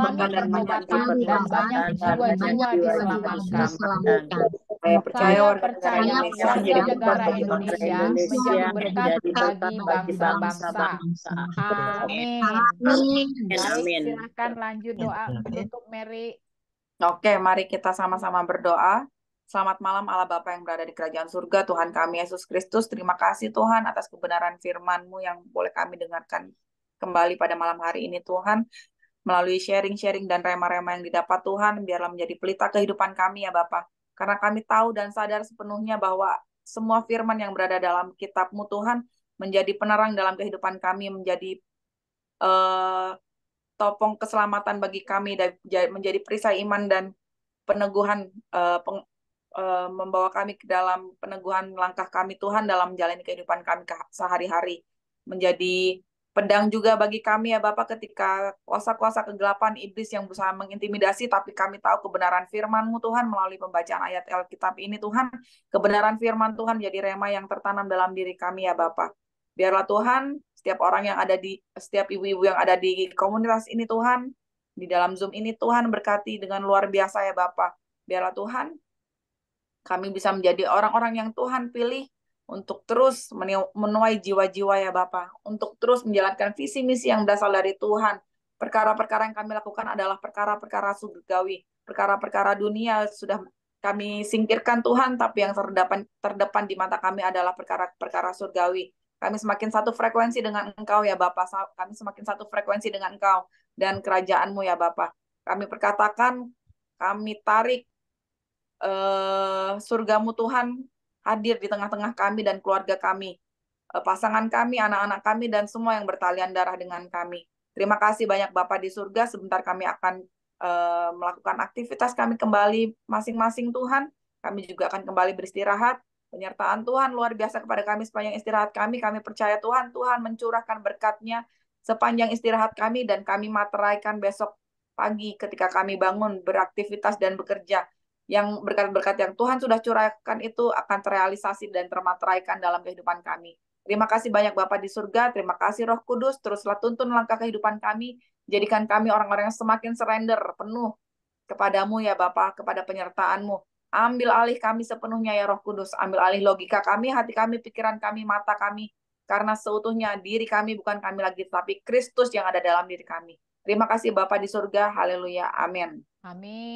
mengalami pertobatan dan banyak jiwa-jiwa diselamatkan. Saya percaya warga negara Indonesia menjadi berkat bagi bangsa-bangsa. Amin. Baik, silakan lanjut doa untuk Mary. Oke, mari kita sama-sama berdoa. Selamat malam Allah Bapa yang berada di kerajaan surga, Tuhan kami Yesus Kristus. Terima kasih Tuhan atas kebenaran firman-Mu yang boleh kami dengarkan kembali pada malam hari ini Tuhan. Melalui sharing-sharing dan rema-rema yang didapat Tuhan, biarlah menjadi pelita kehidupan kami ya Bapa. Karena kami tahu dan sadar sepenuhnya bahwa semua firman yang berada dalam kitab-Mu Tuhan menjadi penerang dalam kehidupan kami, menjadi topong keselamatan bagi kami, dan menjadi perisai iman dan peneguhan, membawa kami ke dalam peneguhan langkah kami Tuhan dalam menjalani kehidupan kami sehari-hari. Menjadi pedang juga bagi kami ya Bapak ketika kuasa-kuasa kegelapan iblis yang berusaha mengintimidasi, tapi kami tahu kebenaran firman-Mu Tuhan melalui pembacaan ayat Alkitab ini Tuhan. Kebenaran firman Tuhan menjadi rema yang tertanam dalam diri kami ya Bapak. Biarlah Tuhan, setiap orang yang ada setiap ibu-ibu yang ada di komunitas ini Tuhan, di dalam Zoom ini Tuhan berkati dengan luar biasa ya Bapak. Biarlah Tuhan, kami bisa menjadi orang-orang yang Tuhan pilih untuk terus menuai jiwa-jiwa ya Bapak, untuk terus menjalankan visi misi yang berasal dari Tuhan. Perkara-perkara yang kami lakukan adalah perkara-perkara surgawi, perkara-perkara dunia sudah kami singkirkan Tuhan, tapi yang terdepan di mata kami adalah perkara-perkara surgawi. Kami semakin satu frekuensi dengan Engkau ya Bapak, kami semakin satu frekuensi dengan Engkau dan kerajaan-Mu ya Bapak. Kami perkatakan, kami tarik surgamu Tuhan hadir di tengah-tengah kami dan keluarga kami, pasangan kami, anak-anak kami, dan semua yang bertalian darah dengan kami. Terima kasih banyak Bapa di surga. Sebentar kami akan melakukan aktivitas kami kembali masing-masing Tuhan. Kami juga akan kembali beristirahat. Penyertaan Tuhan luar biasa kepada kami sepanjang istirahat kami. Kami percaya Tuhan mencurahkan berkat-Nya sepanjang istirahat kami, dan kami materaikan besok pagi ketika kami bangun beraktivitas dan bekerja. Yang berkat-berkat yang Tuhan sudah curahkan itu akan terrealisasi dan termateraikan dalam kehidupan kami. Terima kasih banyak Bapa di surga, terima kasih Roh Kudus, teruslah tuntun langkah kehidupan kami, jadikan kami orang-orang yang semakin surrender, penuh kepadamu ya Bapa, kepada penyertaan-Mu. Ambil alih kami sepenuhnya ya Roh Kudus, ambil alih logika kami, hati kami, pikiran kami, mata kami, karena seutuhnya diri kami bukan kami lagi, tapi Kristus yang ada dalam diri kami. Terima kasih Bapa di surga, haleluya, amin. Amin.